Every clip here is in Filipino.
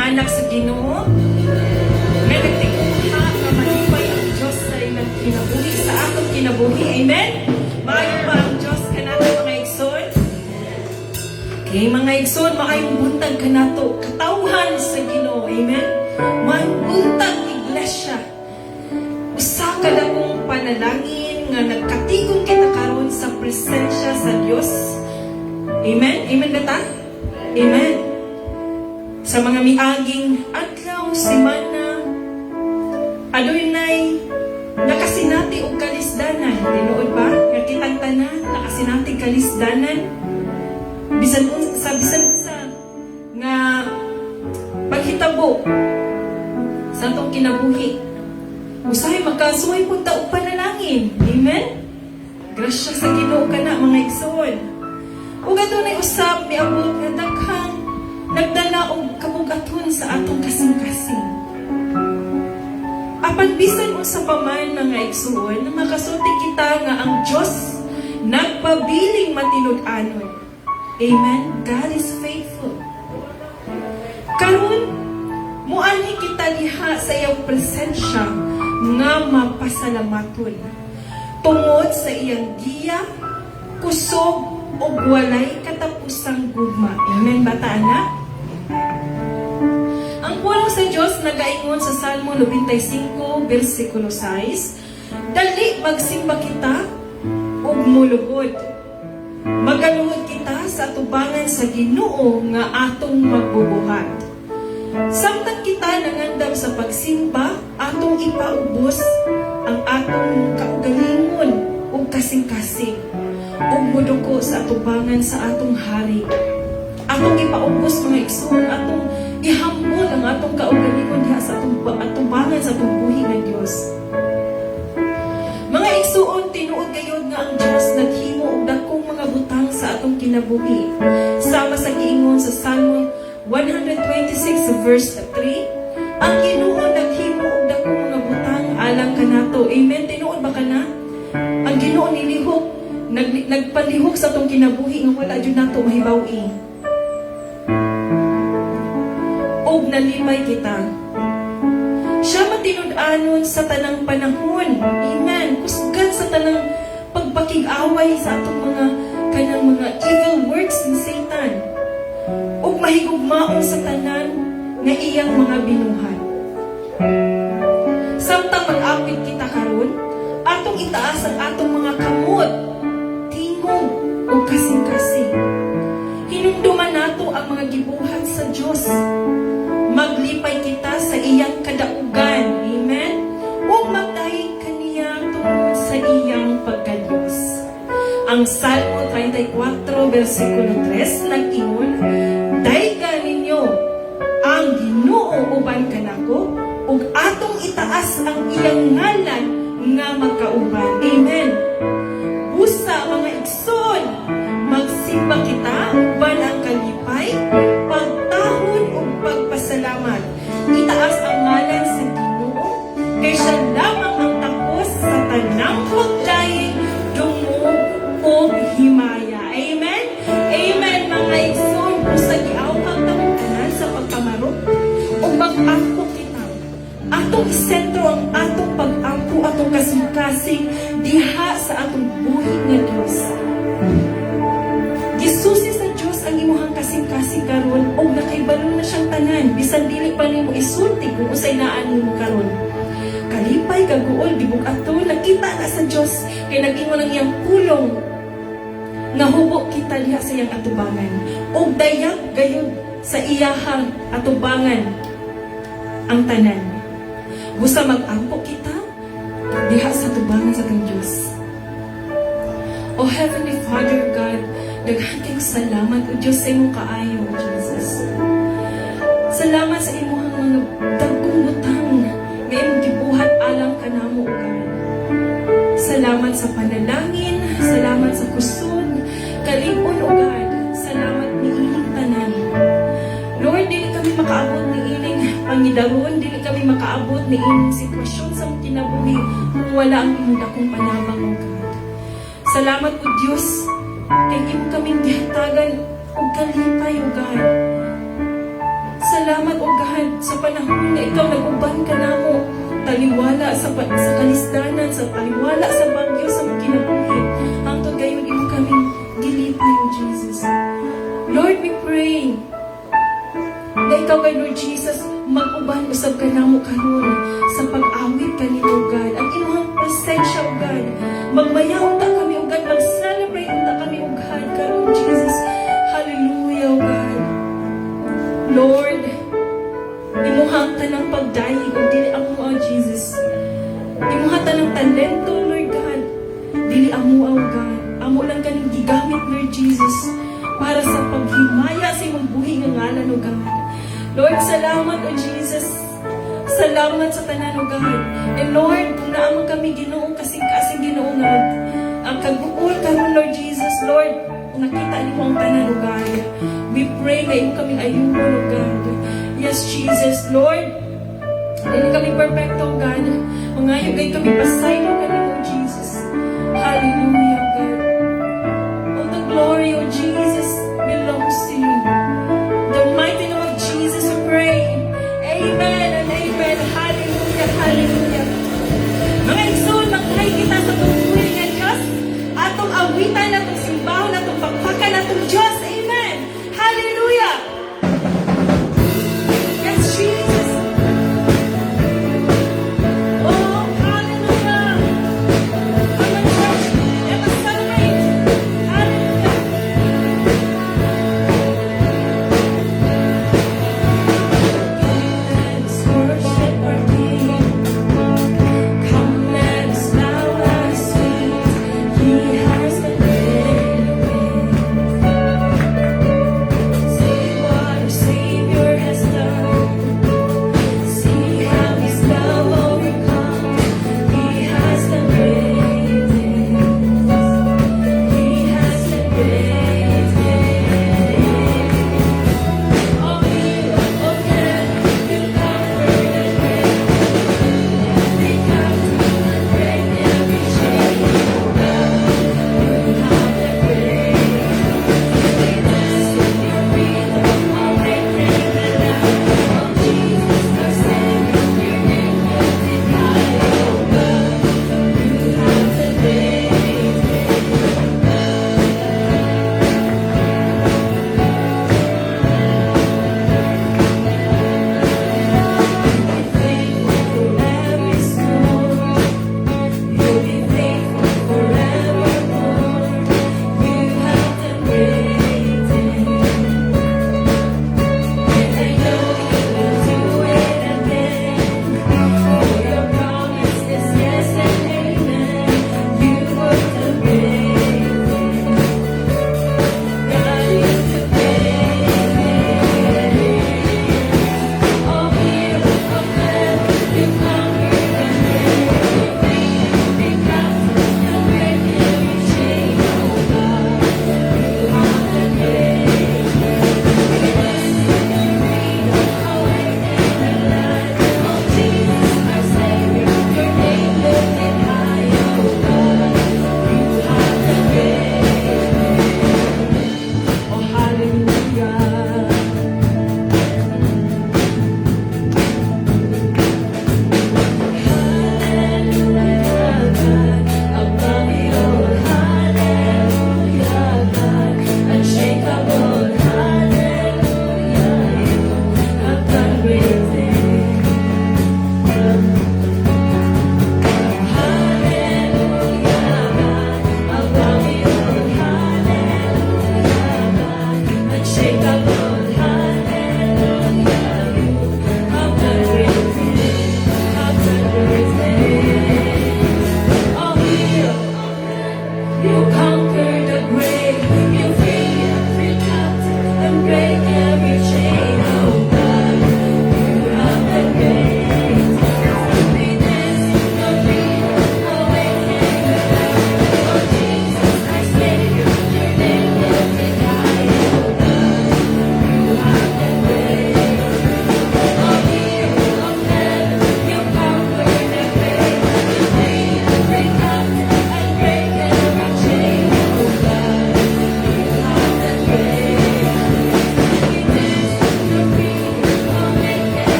mga anak sa Ginoo. Nga nagtikuha nga malipay ang Diyos sa ilang kinabuhi, sa atong kinabuhi. Amen? Maayo pa ang Diyos kanato mga igsoon. Okay, mga igsoon, maayong buntag kanato katawhan sa Ginoo. Amen? Maayong buntag iglesia. Usa ka na kong panalangin nga nagkatigong kita karon sa presensya sa Diyos. Amen? Amen ba ta? Amen. Sa mga miaging adlaw, semana, adunay nakasinati og kalisdanan. Tinuod ba? Nga kitang tanan nakasinati kalisdanan. Bisan unsa nga paghitabo sa atong kinabuhi. Usahay makasuhay pud ta og panalangin. Amen. Grasya sa Ginoo kana mga igsoon. Ug adunay usab miabot nga daghang nagdala og kabugaton sa atong kasing-kasing. Apan bisan unsa pa man mga igsoon, makasulti kita nga ang Dios nagpabiling matinud-anon. Amen. God is faithful. Karon muanhi kita diha sa iyang presensya nga mapasalamaton tungod sa iyang giya, kusog o walay katapusang gugma. Amen ba ta, anak? Ang pulong sa Diyos nagaingon sa Salmo 95, versikulo 6, dali magsimba kita ug mulugod. Magaluhod kita sa atubangan sa Ginoo nga atong magbubuhat. Samtang kita nangandam sa pagsimba, atong ipaubos ang atong kaugalingon ug kasing-kasing ug muduko sa atubangan sa atong hari. Atong ipaubos mga igsoon, atong ihambol ang atong kaugalingon diha sa atong atubangan sa atong buhi nga Dios. Mga igsoon, tinuod gayud nga ang Dios naghimo og dakong mga butang sa atong kinabuhi. Sama sa giingon sa Salmo 126 verse 3, ang Ginoo naghimo og dakong mga butang alang kanato. Amen. Tinuod ba kana? Ang Ginoo nilihok, nagpalihok sa atong kinabuhi nga wala jud nato mahibaw-i. Og nalimay kita. Siya matinud-anon sa tanang panahon. Amen. Kusgan sa tanang pagpakig-away sa atong mga kanang mga evil works ni Satan. Ug mahigugmaon sa tanan nga iyang mga binuhat. Samtang mag-apit kita karon, atong itaas ang atong mga kamot, tingog ug kasing-kasing. Hinumduman nato ang mga gibuhat sa Dios. Maglipay kita sa iyang kadaugan. Amen? Ug magdahig kaniya tungod sa iyang pagkadiyos. Ang Salmo 34, versikulo 3, nag-ingon, daygan ninyo ang Ginoo uban kanako, ug atong itaas ang iyang ngalan nga magkauban. Amen. Busa mga igsoon, magsimba kita uban ang kalipay, pagtahon ug pagpasalamat. Itaas ang ngalan sa Ginoo, kay siya lamang ang tapos sa tanang pagdaig, dungog ug himaya. Amen. Amen mga igsoon, busa giawhag ta og tanan sa pagkamarok ug mag-ampo kita. Atong isentro ang atong pag-ampo, atong kasing-kasing diha sa atong buhi nga Dios. Gisusi sa Dios ang imuhang kasing-kasing karon ug nakaibalo na siyang tanan bisan dili pa nimo isulti kung usay naan nimo karon. Kalipay kaguol gibug-aton nakita na sa Dios kay nag-ingon ang iyang pulong nga hubok kita diha sa iyang atubangan ug dayag gayud sa iyahang atubangan ang tanan. Busa mag-ampo kita diha sa atubangan sa atong Dios. O Heavenly Father God, daghan kayong salamat o Diyos sa imong kaayo, O Jesus. Salamat sa imong mga dagkong butang nga imong gibuhat alang kanamo, O God. Salamat sa panalangin, salamat sa kusog, kalig-on, O God. Salamat ni ining tanan. Lord, dili kami makaabot ni ining pangidaron, dili kami makaabot ni ining sitwasyon sa kinabuhi kung wala ang imong dakong panabang, O God. Salamat po Diyos, kay imo kaming gihatagan o kalipay, O God. Salamat salamat o God sa panahon na ikaw nag-uban ka namo. Taliwala sa kalisdanan, sa taliwala sa bagyo, sa mga kinabuhi. Hangtod gayon imo kaming gilipay, O Jesus. Lord, we pray na ikaw kay Lord Jesus, mag-uban usab ka namo karon sa pag-awit kanimo, God. Ang imong presensya, O God. Magmayaw ta kami, O God. Mag-celebrate ta kami, O God, karon, Jesus. Hallelujah, O God. Lord, imuhang tanang pagdaig o dili amo, O Jesus. Imuhang tanang talento, Lord God. Dili amo, O God. Amo lang kaning gigamit, Lord Jesus, para sa paghimaya sa imong buhi nga ngalan, O God. Lord, salamat, O Jesus. Salamat sa tanan, O God. And Lord, kung naamang kami Ginoo, kasing Ginoo nga ang kaguol karon, Lord Jesus, Lord, nakita niyo ang tanan, O God. We pray na imo kaming ayuno, O God. Yes, Jesus, Lord. Dili kami perfecto, O God. Mangayo kay kami pasaylo kanimo, O Jesus. Hallelujah, God. All the glory, O Jesus, belongs to you. The mighty name of Jesus, we pray. Amen and amen. Hallelujah, hallelujah. Mga igsoon, magkahay kita sa tungkuhin nga Diyos. Atong awitan, atong simbahon, atong pagpakan, atong Diyos. Amen. Hallelujah. Yes, Jesus. Oh, hallelujah. Come on, church. Let us celebrate. Hallelujah.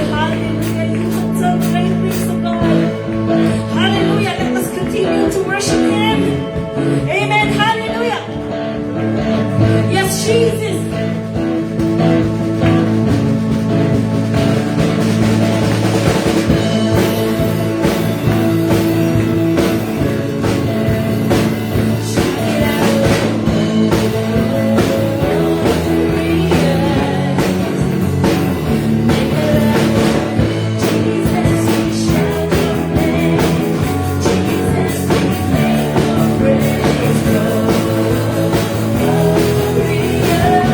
Hallelujah, hallelujah. You have done great things, oh God. Hallelujah. Let us continue to worship Him. Amen. Hallelujah. Yes, Jesus. Praise, glory,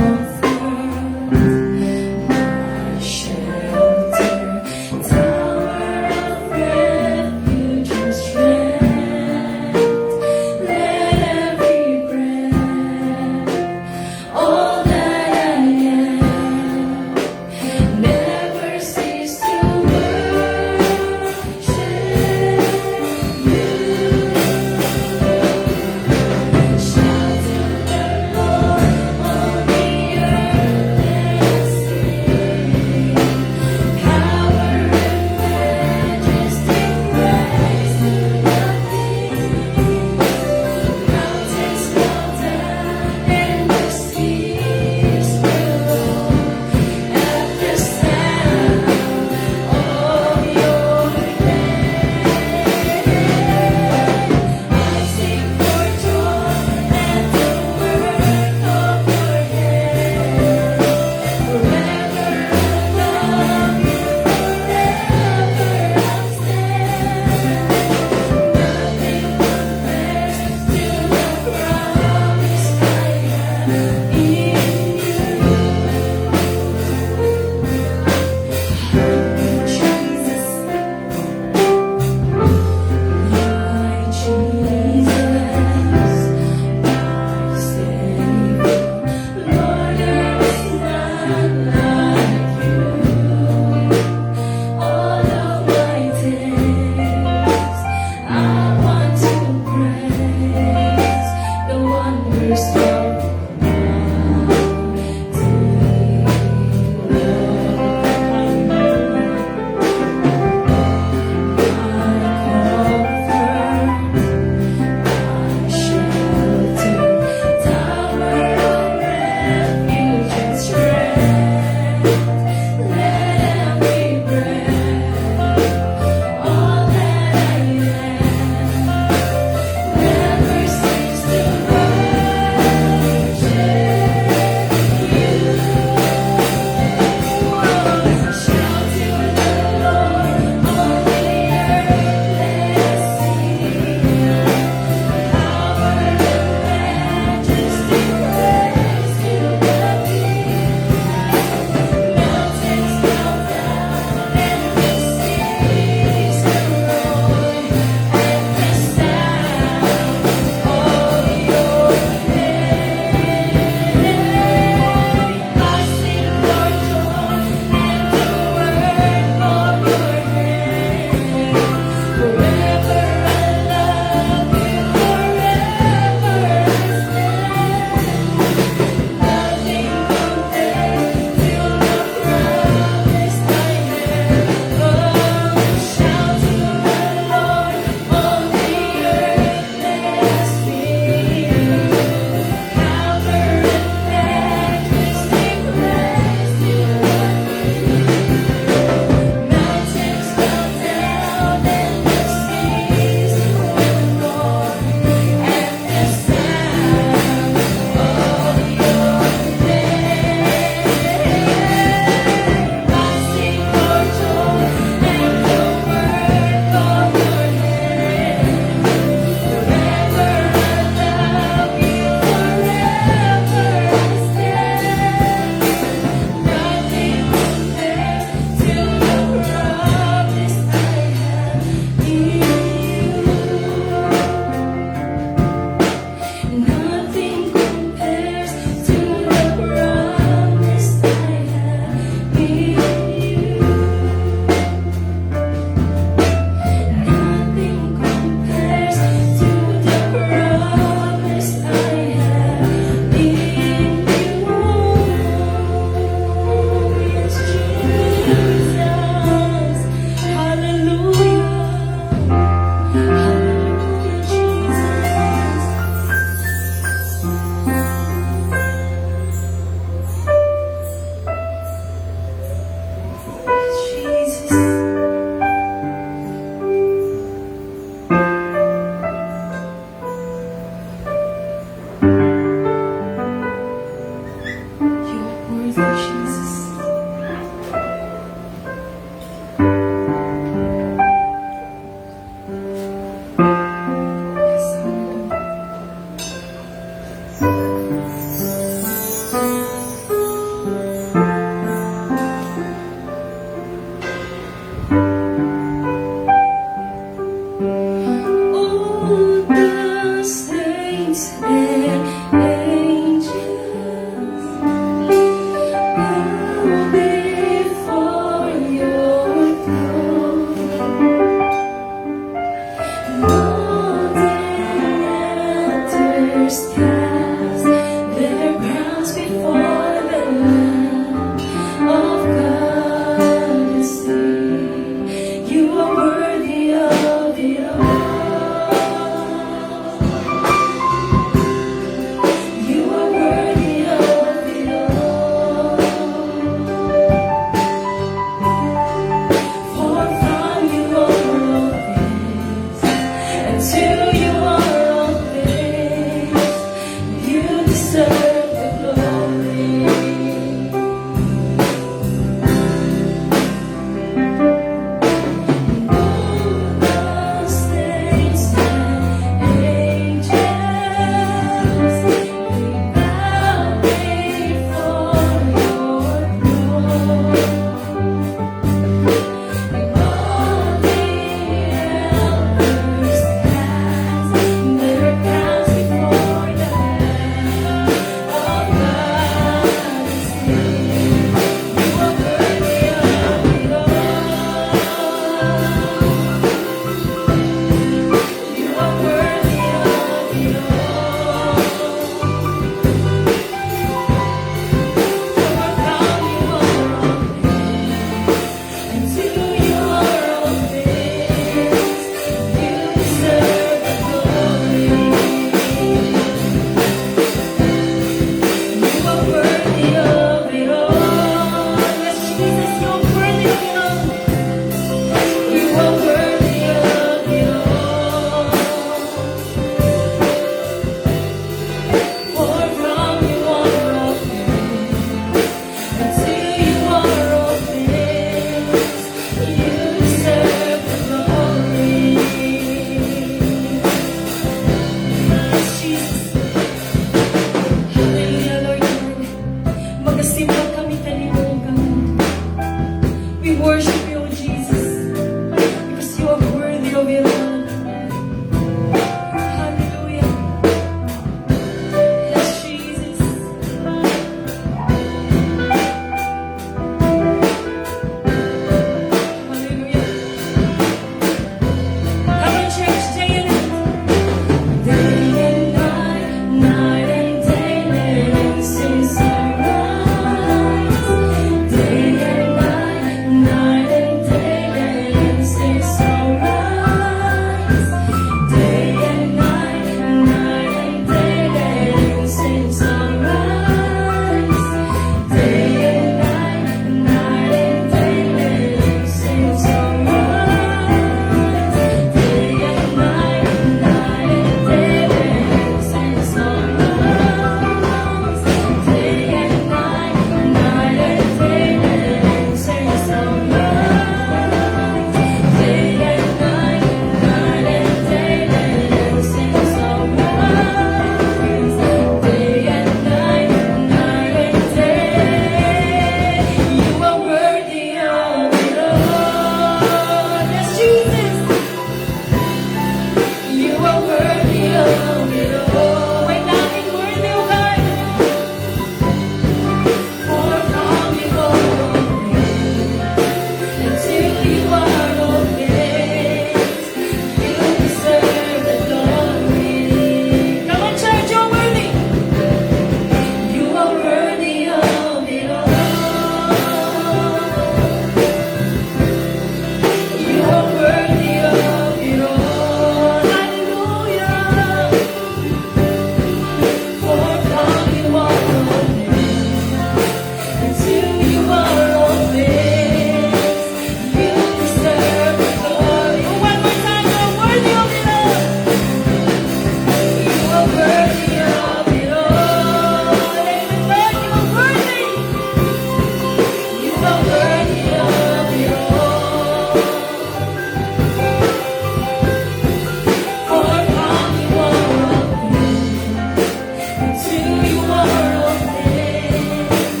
you are all things.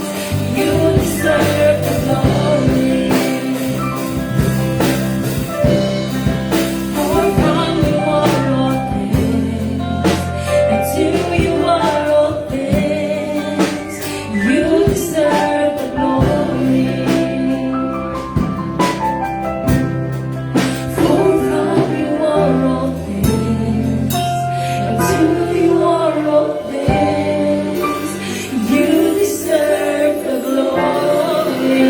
You deserve the glory. For from you are all things, and to you are all things. You deserve the glory. For from you are all things, and to you are all things. You deserve the glory.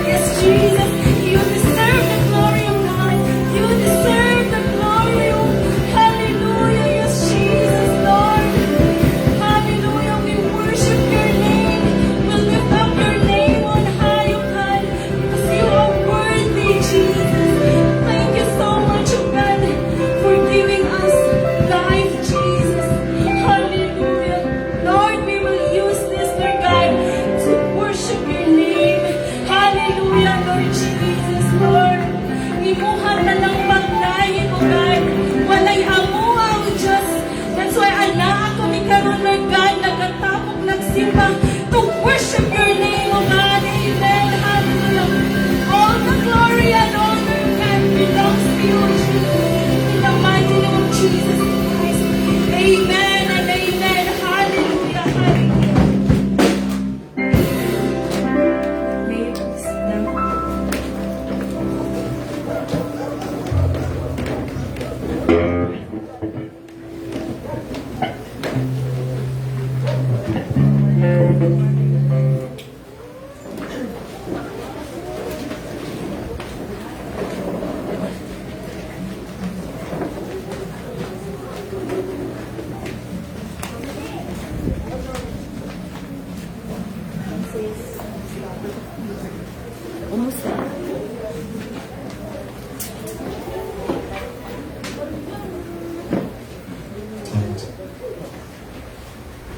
Yes, Jesus, you deserve the glory of God. You deserve the glory. Hallelujah. Yes, Jesus, Lord. Hallelujah. We worship your name. We lift up your name on high, oh God, because you are worthy, Jesus. Thank you so much, oh God, for giving us life, Jesus. Hallelujah. Lord, we will use this, Lord God, to worship your name. Hallelujah, Lord Jesus, Lord. Imuhat na ng paglayin, oh God. Walay amuha, oh Diyos. That's why anak ko, karon, Lord God, nagkatapok, nagsimba to worship your name, oh God. Amen. Hallelujah. All the glory and honor, God, belongs to you, Jesus. In the mighty name of Jesus Christ. Amen and amen. Hallelujah. Hallelujah. May you sit down.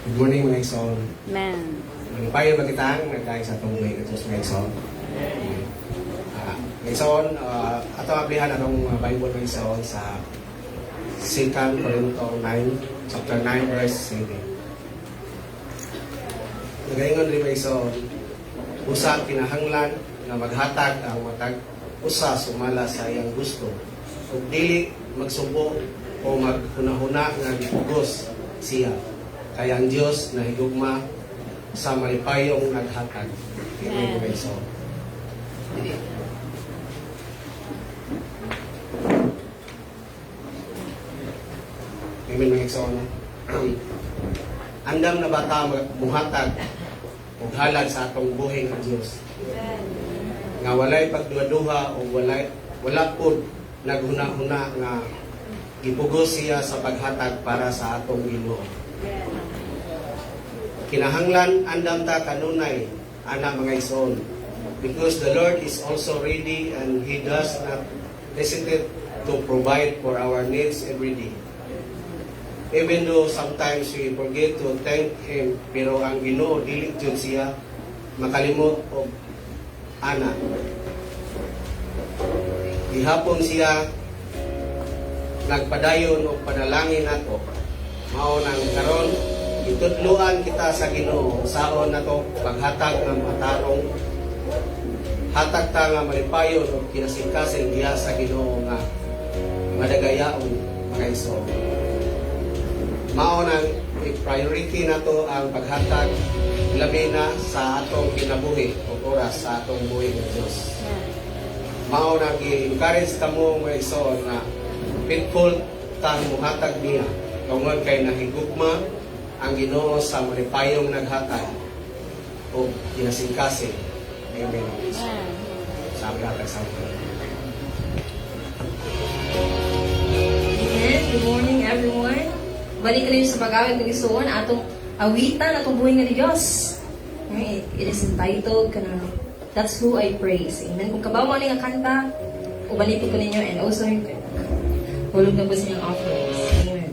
Good morning mga igsoon. Amen. Magpayo ba kitang nagkain sa itong buhay ito mga igsoon? Mga igsoon, ato aplihan anong Bible mga igsoon sa 2 Corinto 9, chapter 9, verse 7. Nagaingon rin mga igsoon, usa kinahanglan na maghatag ang matag usa sumala sa iyang gusto ug dili magsubo o maghunahuna nga gipugos siya. Kaya ang Diyos na higugma sa malipayong naghatag. Amen. Amen. So, Amen mga igsoon. Andam na bata muhatag ug halad sa atong buhing ang Diyos. Nga walay pagduha-duha o wala pud naghuna-huna nga gipugos siya sa paghatag para sa atong Ginoo. Kinahanglan andam ta kanunay ana mga igsoon, because the Lord is also ready and He does not hesitate to provide for our needs every day. Even though sometimes we forget to thank Him, pero ang Ginoo dili jud siya makalimot og ana. Gihapon siya nagpadayon og panalangin nato. Mao nang karon itudluan kita sa Ginoo saon nato paghatag ng matarong hatag ta nga malipayon og kinasingkasing diha sa Ginoo nga madagayaon mga igsoon. Mao nang priority nato ang paghatag labi na sa atong kinabuhi o oras sa atong buhi ng Diyos. Mao nang i-encourage kamo mga igsoon na faithful tang muhatag niya tungod kay nahigugma ang Ginoo sa malipayong naghatag o kinasingkasing. Amen. Sabi natin sa Amen. Good morning, everyone. Balik rin sa pag-awit ng isuon atong awitan atong buhay nga ni Diyos. Okay, it is entitled That's Who I Praise. Amen. Kung kabaw mo nga kanta, ubalik ko ninyo and also hulog na po sa inyong offerings. Amen.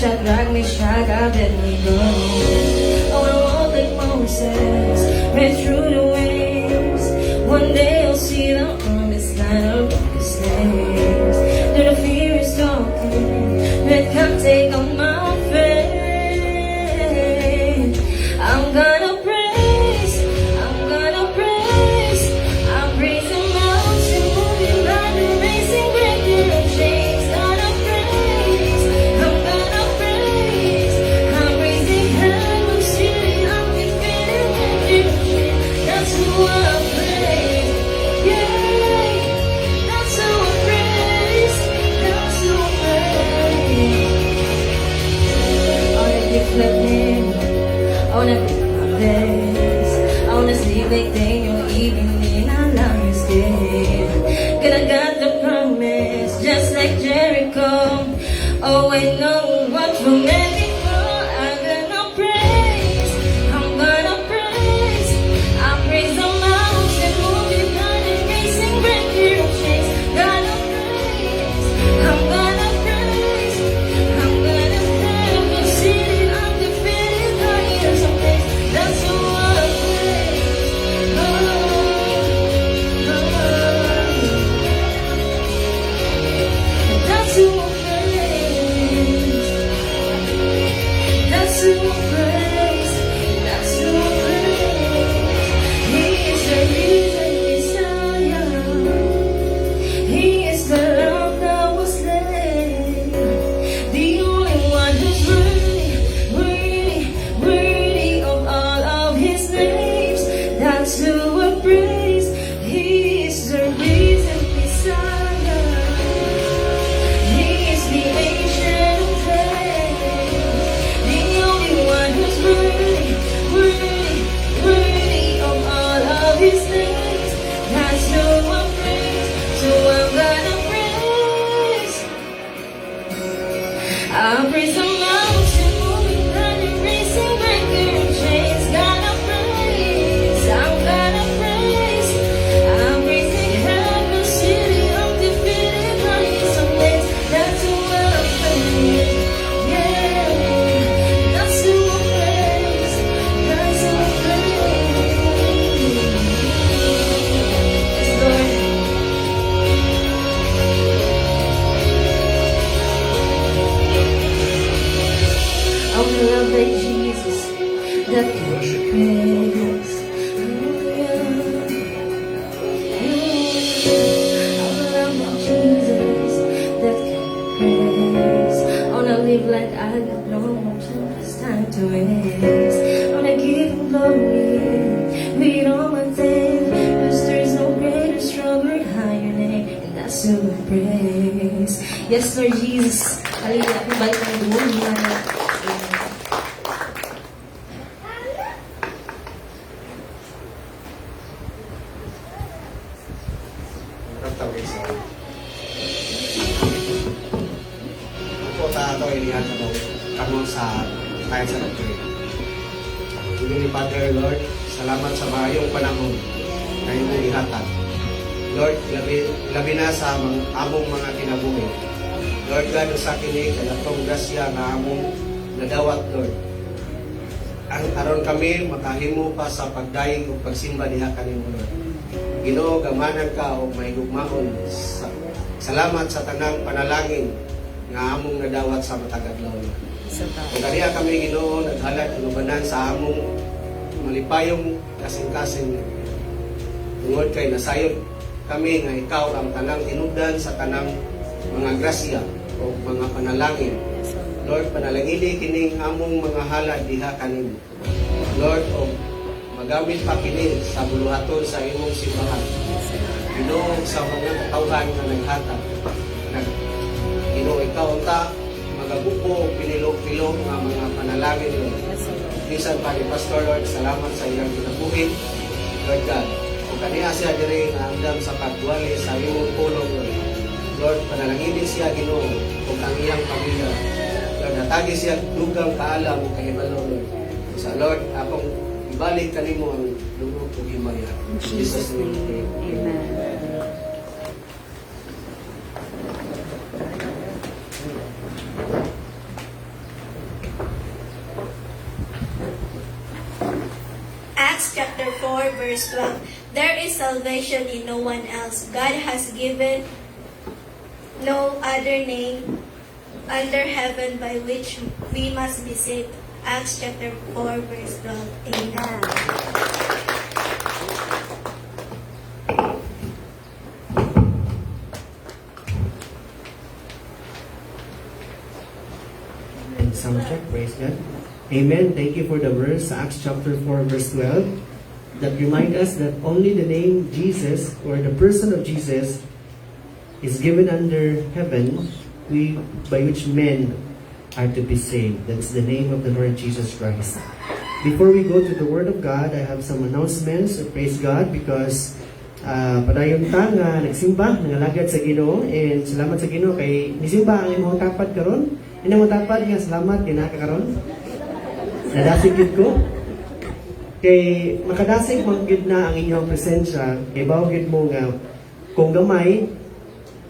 Shadrach, Meshach, Abednego. Oh, I walk like Moses, ran through the waves. One day I'll see the promised land of the slaves. Though the fear is talking, that can't take on my faith. I'm gonna praise, I'm gonna praise. I'm praising mountain, moving by the racing, breaking the chains. Gonna praise, I'm gonna praise. I'm raising hell, I'm sitting, I'm defeating confusion. That's who I praise, yeah. That's who I praise, that's who I praise. All the gift left me, I wanna pick my best. I wanna sleep like Daniel, even in our lives dead. Cause I got the promise, just like Jericho. Oh, I know what will make me fall. I'm gonna praise, I'm gonna praise. I praise the mountain, moving on and racing, breaking the chains. Gonna praise, I'm gonna praise. I'm gonna praise, I'm sitting undefeated, higher some days. That's who I praise. Oh, that's who I praise. That's who I praise. That's who I praise. He is the reason Messiah. He is the love that was slain. The only one who's worthy, worthy, worthy of all of his names. That's who I praise. He is the reason Messiah. He is the ancient of days. The only one who's worthy, worthy, worthy of all of his names. That's who I praise. So I'm gonna praise. I praise the mountain, moving on and racing, breaking chains. Gotta praise, I'm gonna praise. I'm raising heaven, city undefeated, running some ways. That's who I praise, yeah. That's who I praise, that's who I praise. Yes, Lord. I wanna love like Jesus, that can praise. I wanna love like Jesus, that can praise. I wanna live like I got no more time to waste. I wanna give him glory with all my days. 'Cause there's no greater, stronger, higher name, and that's who I praise. Yes, Lord Jesus. Hallelujah. Kung balik ang doon, Amen. Tawag sa po tato ilihan ko kamo sa tayo sa doctrine. Ni Father Lord, salamat sa maayong panahon na imong ihatag. Lord, labi na sa among mga kinabuhi. Lord God, sa kini kanatong grasya na among nadawat, Lord. Ang aron kami makahimo pa sa pagdaig ug pagsimba diha kanimo, Lord. Ginoo, gamanan ka o may gugmaon. Salamat sa tanang panalangin nga among nadawat sa matag adlaw. Kung kaniya kami, Ginoo, naghalat inubanan sa among malipayong kasing-kasing. Tungod kay nasayod kami nga ikaw ang tanang tinubdan sa tanang mga grasya o mga panalangin. Lord, panalangini kining among mga halad diha kanimo. Lord, o magamit pa kini sa buluhaton sa imong simbahan. Ginoo, sa mga katawhan nga naghatag. Ginoo, ikaw ta magabuko pinilo-pilo nga mga panalangin, Lord. Bisan pa ni Pastor Lord, salamat sa iyang kinabuhi, Lord God. O kaniya siya diri nga andam sa pagwali sa imong pulong, Lord. Lord, panalanginin siya, Ginoo, o ang iyang pamilya. Lord, natagi siya dugang kaalam o kahibalo, Lord. Sa Lord, akong ibalik kanimo ang dugo o himaya. In Jesus' name, amen. Acts chapter 4, verse 12. There is salvation in no one else. God has given no other name under heaven by which we must be saved. Acts chapter 4, verse 12. Amen. And sound check, praise God. Amen. Thank you for the verse, Acts chapter 4, verse 12, that remind us that only the name Jesus, or the person of Jesus, is given under heaven, by which men are to be saved. That's the name of the Lord Jesus Christ. Before we go to the Word of God, I have some announcements. Praise God, because padayon ta nga nagsimba, nangalagad sa Ginoo, and salamat sa Ginoo kay nisimba ang imong tapad karon. Imong tapad nga salamat kay nakakaron. Nadasig gid ko. Kay makadasig man gid na ang inyong presensya, kay bawo gid mo nga kung gamay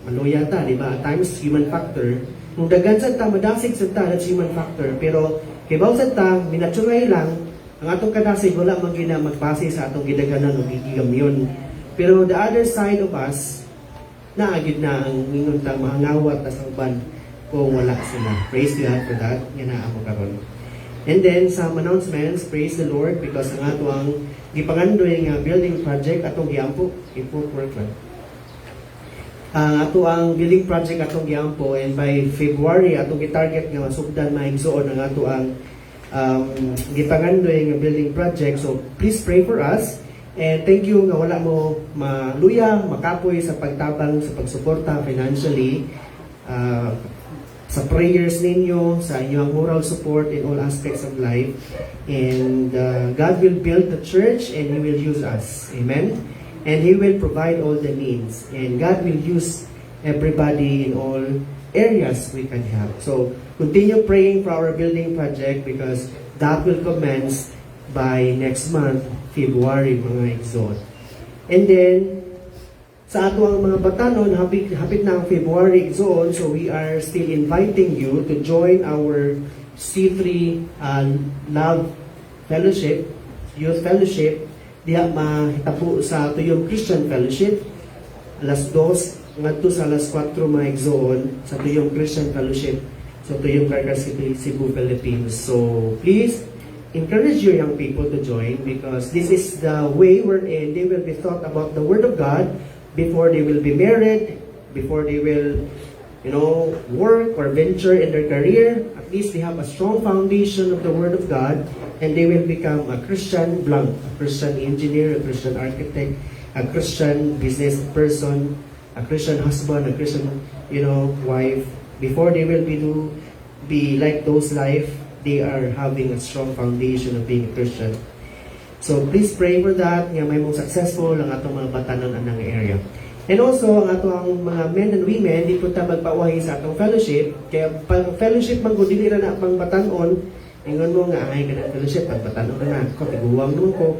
maluya ta, di ba? At times human factor. Kung daghan sa ta madasig sa ta, that's human factor. Pero kay bawo sa ta minatural lang ang atong kadasig wala man gina magpase sa atong gidaghanan ug gigamyon. Pero the other side of us naagid na ang mingon ta mahangawat ta sa uban kung wala sila. Praise God for that. Yan na ako karon. And then, some announcements, praise the Lord, because ang ato ang gipangandoy nga building project atong giampo, import workland. Ato ang building project atong giampo, and by February, atong gitarget nga masugdan maigsuon ang ato ang gipangandoy nga building project. So, please pray for us. And thank you nga wala mo maluya, makapoy sa pagtabang, sa pagsuporta financially, sa prayers ninyo, sa inyong moral support in all aspects of life. And God will build the church and He will use us. Amen? And He will provide all the needs. And God will use everybody in all areas we can have. So, continue praying for our building project because that will commence by next month, February, mga exod. And then, sa ato ang mga batanon, hapit na ang February zone, so we are still inviting you to join our C3 Love Fellowship, Youth Fellowship, diya mahitapo sa Tuyong Christian Fellowship, alas 2, ngadto sa alas 4 mga zone sa Tuyong Christian Fellowship, sa Tuyong Caracas City, Cebu, Philippines. So, please, encourage your young people to join because this is the way wherein they will be taught about the Word of God before they will be married, before they will, work or venture in their career. At least they have a strong foundation of the Word of God, and they will become a Christian blank, a Christian engineer, a Christian architect, a Christian business person, a Christian husband, a Christian, wife. Before they will be like those life, they are having a strong foundation of being a Christian. So please pray for that, nga may mong successful ang atong mga batanon anang area. And also, ang atong mga men and women, di punta magpauwahi sa atong fellowship. Kaya pang fellowship man ko, dili ra na pang batanon, ingon mo nga, ay, ganang fellowship, pag batanon na ako, tiguwang naman ko.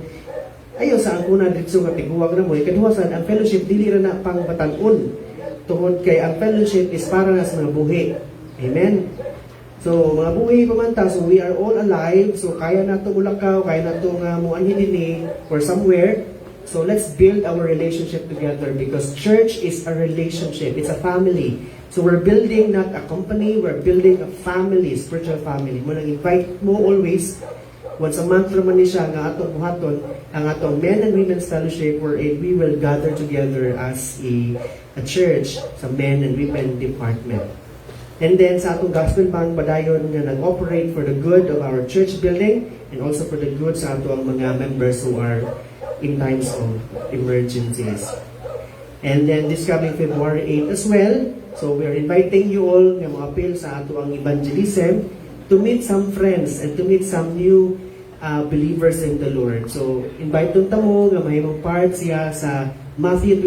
Ayaw, saan ko na dito nga tiguwang na mo. Ikaduhasan, ang fellowship, dili ra na pang batanon. Tungod kay ang fellowship is para na sa mga buhi. Amen? So, mga buhi pamanta, so we are all alive, so kaya na ito ulakaw, kaya na ito nga muanhinin or somewhere. So, let's build our relationship together because church is a relationship, it's a family. So, we're building not a company, we're building a family, spiritual family. Mo nang invite mo always, once a month naman ni siya, nga atong buhaton, ang atong men and women's fellowship wherein we will gather together as a church sa men and women department. And then sa atong gospel band padayon nga nag-operate for the good of our church building and also for the good sa atong mga members who are in times of emergencies. And then this coming February 8 as well, so we are inviting you all nga mga-appeal sa ato ang evangelism to meet some friends and to meet some new believers in the Lord. So invite ta mo nga mahimong part siya sa Matthew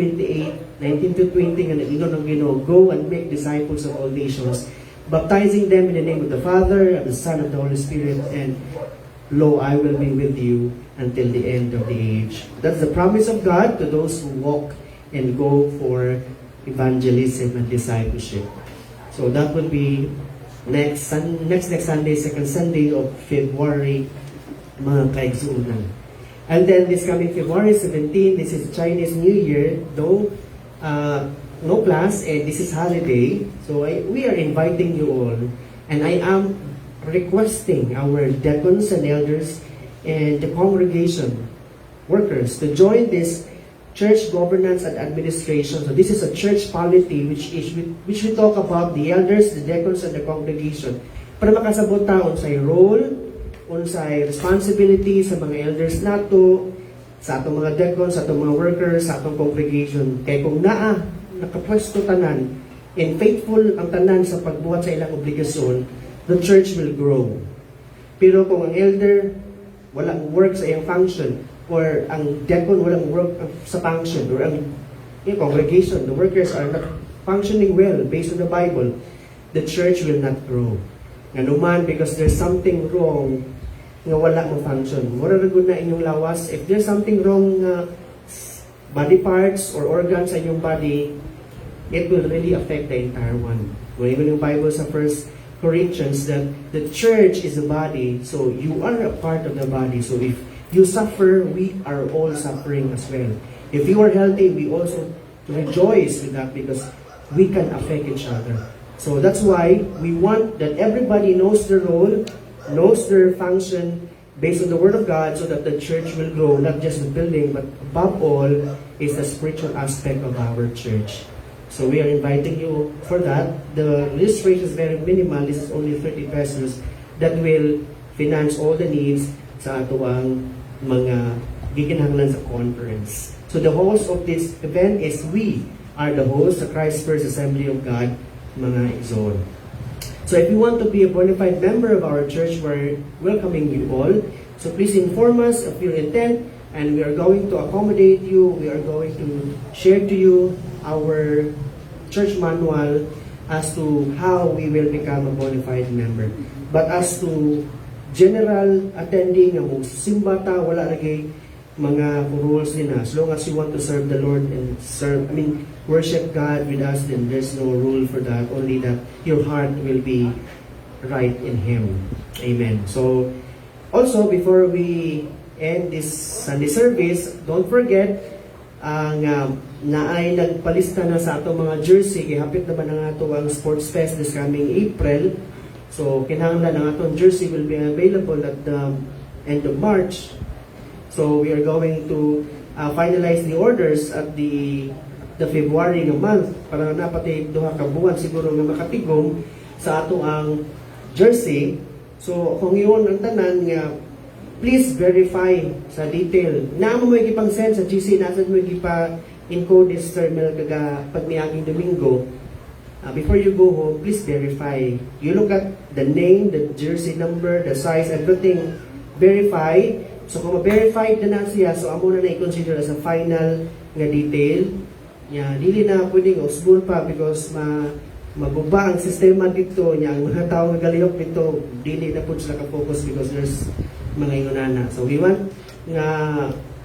28:19-20 nga naingon ang Ginoo, go and make disciples of all nations, baptizing them in the name of the Father, of the Son, and the Holy Spirit, and lo, I will be with you until the end of the age. That's the promise of God to those who walk and go for evangelism and discipleship. So that will be next Sunday, second Sunday of February, mga kaigsuunan. And then this coming February 17, this is Chinese New Year, no class, and this is holiday. So we are inviting you all, and I am requesting our deacons and elders and the congregation workers to join this church governance and administration. So this is a church polity which we talk about the elders, the deacons, and the congregation para makasabot taon sa role, unsay responsibility sa mga elders nato, sa atong mga deacons, sa atong mga workers, sa atong congregation. Kay kung nakapwesto tanan, and faithful ang tanan sa pagbuhat sa ilang obligasyon, the church will grow. Pero kung ang elder walang work sa iyang function, or ang deacon walang work sa function, or ang congregation, the workers are not functioning well based on the Bible, the church will not grow. Nganuman, because there's something wrong nga wala mo function. Mura na inyong lawas. If there's something wrong body parts or organs sa inyong body, it will really affect the entire one. Even yung Bible sa 1 Corinthians that the church is a body, so you are a part of the body. So if you suffer, we are all suffering as well. If you are healthy, we also rejoice with that because we can affect each other. So that's why we want that everybody knows their role, knows their function based on the Word of God, so that the church will grow, not just the building, but above all is the spiritual aspect of our church. So we are inviting you for that. The registration is very minimal. This is only 30 pesos that will finance all the needs sa atuang mga gikinahanglan sa conference. So the host of this event is we are the host, the Christ First Assembly of God, mga igsoon. So if you want to be a bona fide member of our church, we're welcoming you all. So please inform us of your intent, and we are going to accommodate you. We are going to share to you our church manual as to how we will become a bona fide member. But as to general attending, ang simba ta, wala lagi mga rules nila. As long as you want to serve the Lord and worship God with us, then there's no rule for that. Only that your heart will be right in Him. Amen. So, also, before we end this Sunday service, don't forget, ang naay nagpalista na sa atong mga jersey, ihapit naman ang ato ang Sports Fest this coming April. So, kinahanglan ang atong jersey will be available at the end of March. So we are going to finalize the orders at the February ng month para napati duha ka buwan siguro nga makatigom sa ato ang jersey. So kung iyon ang tanan nga, please verify sa detail. Naamo mo gipang send sa GC, nasa mo gipa encode this terminal kaga pagmiaging Domingo. Before you go home, please verify. You look at the name, the jersey number, the size, everything. Verify. So kung ma-verified na siya, so amo na i-consider as a final nga detail. Dili na pwedeng usbon pa because maguba ang sistema dito niya. Ang mga tao nga galihok dito, dili na po sila ka-focus because there's mga inunana. So we want nga,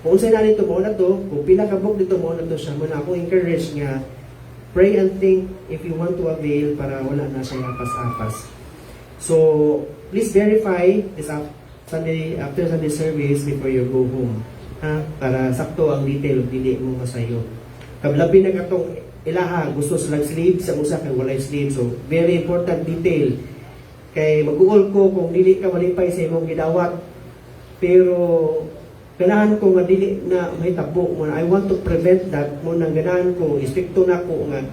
kung saan na nito mo na to, kung pinakabok dito mo na to siya, muna akong encourage nga, pray and think if you want to avail para wala na siya apas-apas. So please verify this after Sunday service before you go home. Para sakto ang detail of dili mo kasayo. Kablabi na katong ilaha, gusto silang sleeve, sa usa kay walay sleeve. So, very important detail. Kay mag-uol ko kung dili ka malipay sa imong gidawat. Pero, ganahan ko nga dili na mahitabo mo. I want to prevent that mo nang ganahan ko, ispekto na ko nga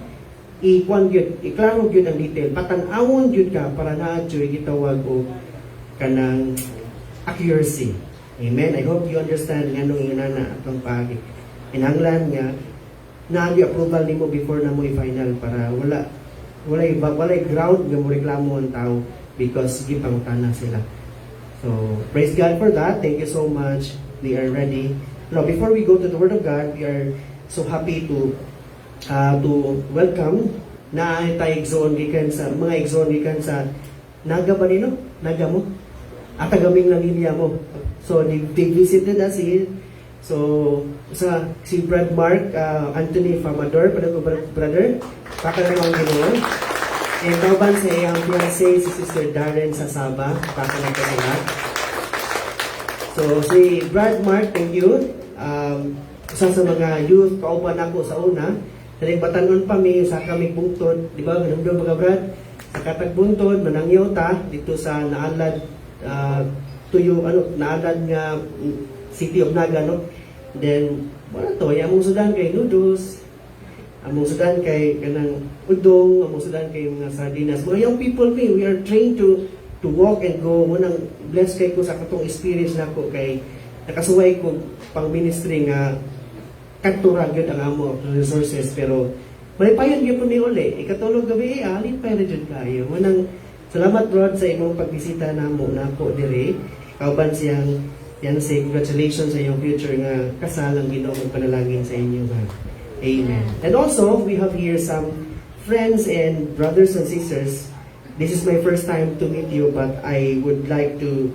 iklaro gyud ang detail. Patan-awon gyud ka para na-adjoy gitawag o kanang accuracy. Amen. I hope you understand nga nung inana atong pagi. Inanglan nga na-adjoy approval nimo before na mo i-final para walay ground nga mo reklamo ang tao because gipangutana sila. So, praise God for that. Thank you so much. We are ready. Now, before we go to the Word of God, we are so happy to welcome na tayo igsoon gikan sa mga igsoon gikan sa Naga ba nino? Naga mo? At tagaming lang niya mo. So, they visited us here. So, si Brad Mark, Anthony Famador, brother, pakanamang ginoon. And kauban sa iyang fiancé, si Sister Darren Sasaba, pakanang sila. So, So, si Brad Mark, thank you. Isa sa mga youth, kauban ako sa una. Daling batanon pa mi, sa kami bungtod, di ba? Ganun doon mga Brad. Sa katagbuntod, manangyaw ta, dito sa Naalad, Naalad nga City of Naga, no? Then, wala to, among sudan kay noodles, among sudan kay kanang udong, among sudan kay mga sardinas. Mga young people, we are trained to walk and go. Munang blessed kay ko sa katong experience na ko kay nakasuway ko pang ministry nga kantura gyud ang amo of resources, pero malipayon gyud po ni uli ikatulog gabi alin pa rin jud kayo. Munang salamat Rod sa imong pagbisita namo nako dire. Kauban siyang yan say congratulations sa iyong future nga kasal ang Ginoo panalangin sa inyo ha. Amen. And also we have here some friends and brothers and sisters. This is my first time to meet you, but I would like to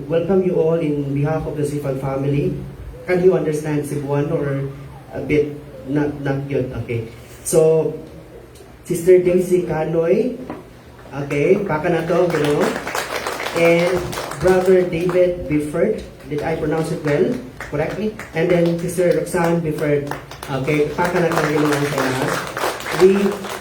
welcome you all in behalf of the Sifal family. Can you understand Cebuano or a bit not yet? Okay. So, Sister Daisy Canoy, okay, baka na to, you know. And Brother David Bifford, did I pronounce it well, correctly? And then Sister Roxanne Bifford, okay, baka na to, you know, we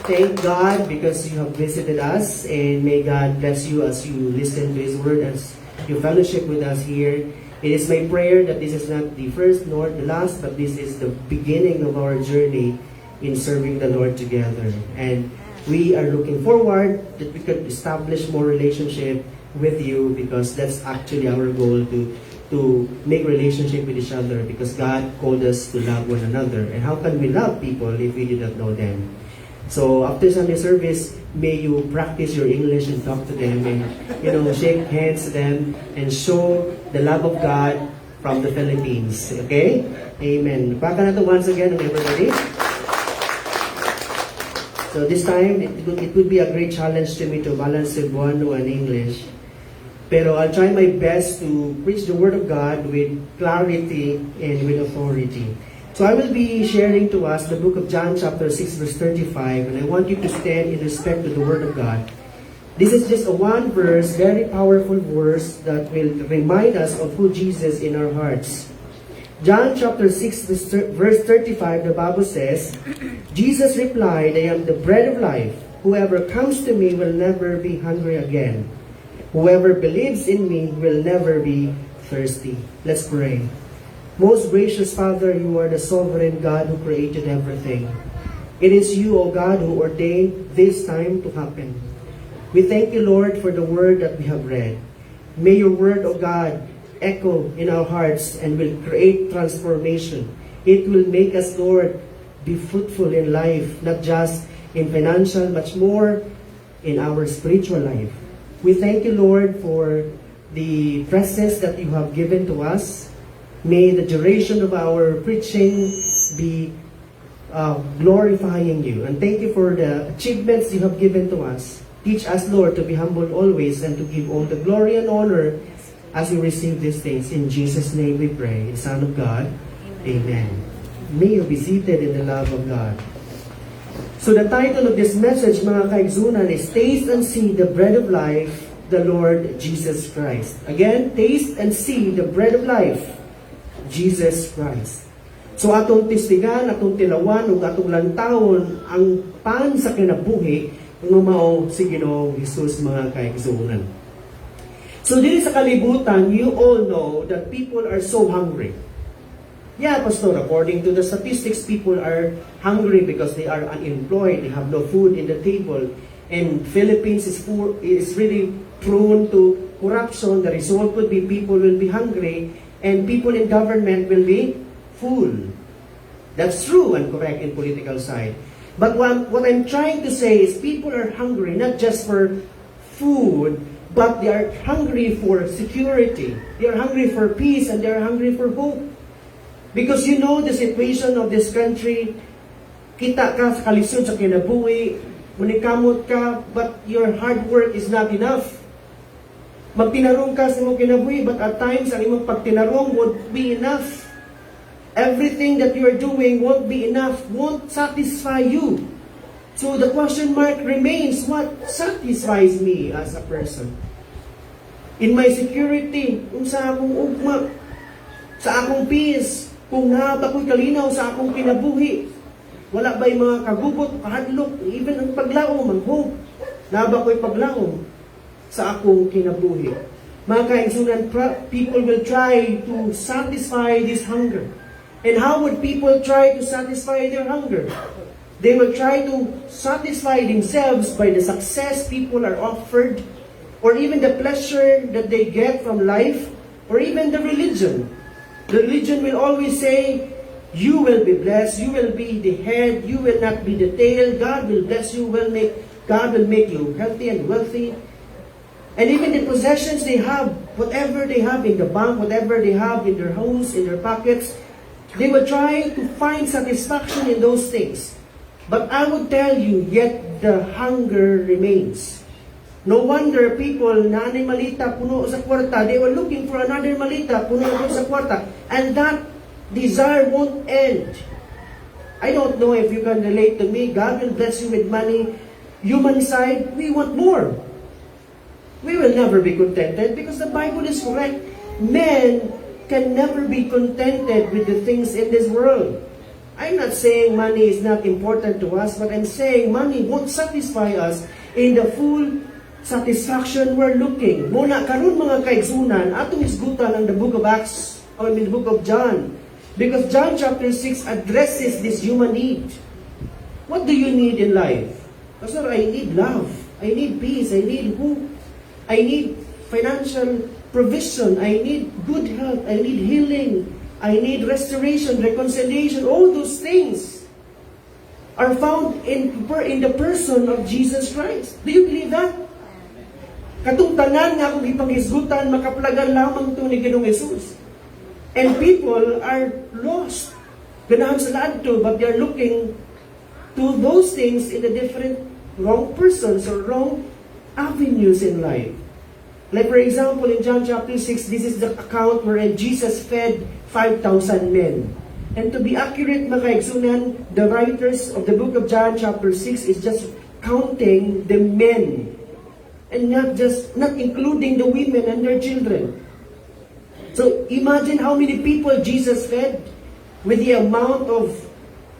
thank God because you have visited us, and may God bless you as you listen to His Word, as you fellowship with us here. It is my prayer that this is not the first nor the last, but this is the beginning of our journey in serving the Lord together. And we are looking forward that we could establish more relationship with you, because that's actually our goal, to make relationship with each other, because God called us to love one another. And how can we love people if we do not know them? So after Sunday service, may you practice your English and talk to them, and shake hands to them and show the love of God from the Philippines. Okay? Amen. Baka na to once again, everybody. So this time, it would be a great challenge to me to balance Cebuano and English. Pero I'll try my best to preach the Word of God with clarity and with authority. So I will be sharing to us the book of John chapter 6 verse 35, and I want you to stand in respect to the Word of God. This is just a one verse, very powerful verse that will remind us of who Jesus in our hearts. John chapter 6 verse 35, the Bible says, Jesus replied, I am the bread of life. Whoever comes to me will never be hungry again. Whoever believes in me will never be thirsty. Let's pray. Most gracious Father, you are the sovereign God who created everything. It is you, O God, who ordained this time to happen. We thank you, Lord, for the word that we have read. May your word, O God, echo in our hearts and will create transformation. It will make us, Lord, be fruitful in life, not just in financial, much more in our spiritual life. We thank you, Lord, for the presence that you have given to us. May the duration of our preaching be glorifying you. And thank you for the achievements you have given to us. Teach us, Lord, to be humble always and to give all the glory and honor as we receive these things. In Jesus' name we pray. In Son of God, Amen. May you be seated in the love of God. So the title of this message, mga kaigsunan, is Taste and See the Bread of Life, the Lord Jesus Christ. Again, taste and see the bread of life, Jesus Christ. So atong tistigan, atong tilawan, ug atong lantawon ang pan sa kinabuhi ng mao si Ginoong Hesus, mga kaigsunan. So dili sa kalibutan, you all know that people are so hungry. Yeah, Pastor, according to the statistics, people are hungry because they are unemployed, they have no food in the table, and Philippines is really prone to corruption. The result would be people will be hungry, and people in government will be full. That's true and correct in political side. But what I'm trying to say is people are hungry not just for food, but they are hungry for security. They are hungry for peace, and they are hungry for hope. Because you know the situation of this country, kita ka sa kalisod sa kinabuhi, manikamot ka, but your hard work is not enough. Magtinarong ka sa imong kinabuhi, but at times ang imong pagtinarong won't be enough. Everything that you are doing won't be enough, won't satisfy you. So the question mark remains, what satisfies me as a person? in my security, kung sa akong ugma, sa akong peace, kung naaba ko'y kalinaw sa akong kinabuhi. Wala ba'y mga kagubot, kahadlok, even ang paglaom, ang hope. Naaba ko'y paglaom sa akong kinabuhi. Mga kaigsunan, people will try to satisfy this hunger. And how would people try to satisfy their hunger? They will try to satisfy themselves by the success people are offered, or even the pleasure that they get from life, or even the religion. The religion will always say, you will be blessed, you will be the head, you will not be the tail, God will bless you, God will make you healthy and wealthy. And even the possessions they have, whatever they have in the bank, whatever they have in their homes, in their pockets, they will try to find satisfaction in those things. But I would tell you, yet the hunger remains. No wonder people na ani malita puno sa kwarta, they were looking for another malita puno sa kwarta. And that desire won't end. I don't know if you can relate to me. God will bless you with money. Human side, we want more. We will never be contented because the Bible is correct. Men can never be contented with the things in this world. I'm not saying money is not important to us, but I'm saying money won't satisfy us in the full satisfaction we're looking. Muna karon mga kaigsunan, atong isgutan ang the book of Acts, or in the book of John. Because John chapter 6 addresses this human need. What do you need in life? Pastor, I need love. I need peace. I need hope. I need financial provision. I need good health. I need healing. I need restoration, reconciliation. All those things are found in the person of Jesus Christ. Do you believe that? Katong tanan nga akong ipanghisgutan, makaplagan lamang ito ni Ginoong Jesus. And people are lost. Ganahan sa laan to, but they're looking to those things in a different wrong persons or wrong avenues in life. Like for example, in John chapter 6, this is the account wherein Jesus fed 5,000 men. And to be accurate, mga kaigsunan, the writers of the book of John chapter 6 is just counting the men and not including the women and their children. So imagine how many people Jesus fed with the amount of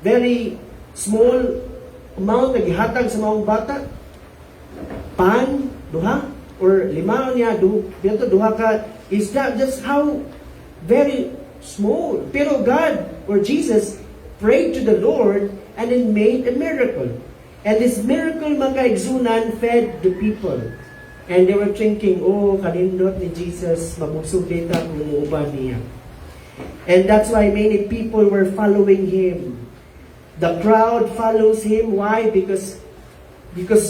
very small amount na gihatag sa mga bata. Pan, duha, or lima niya, duha ka, is that just how very small. Pero God, or Jesus, prayed to the Lord and then made a miracle. And this miracle, mga kaigsunan, fed the people. And they were thinking, oh, kanindot ni Jesus, mabusog dita kung uban niya. And that's why many people were following Him. The crowd follows Him. Why? Because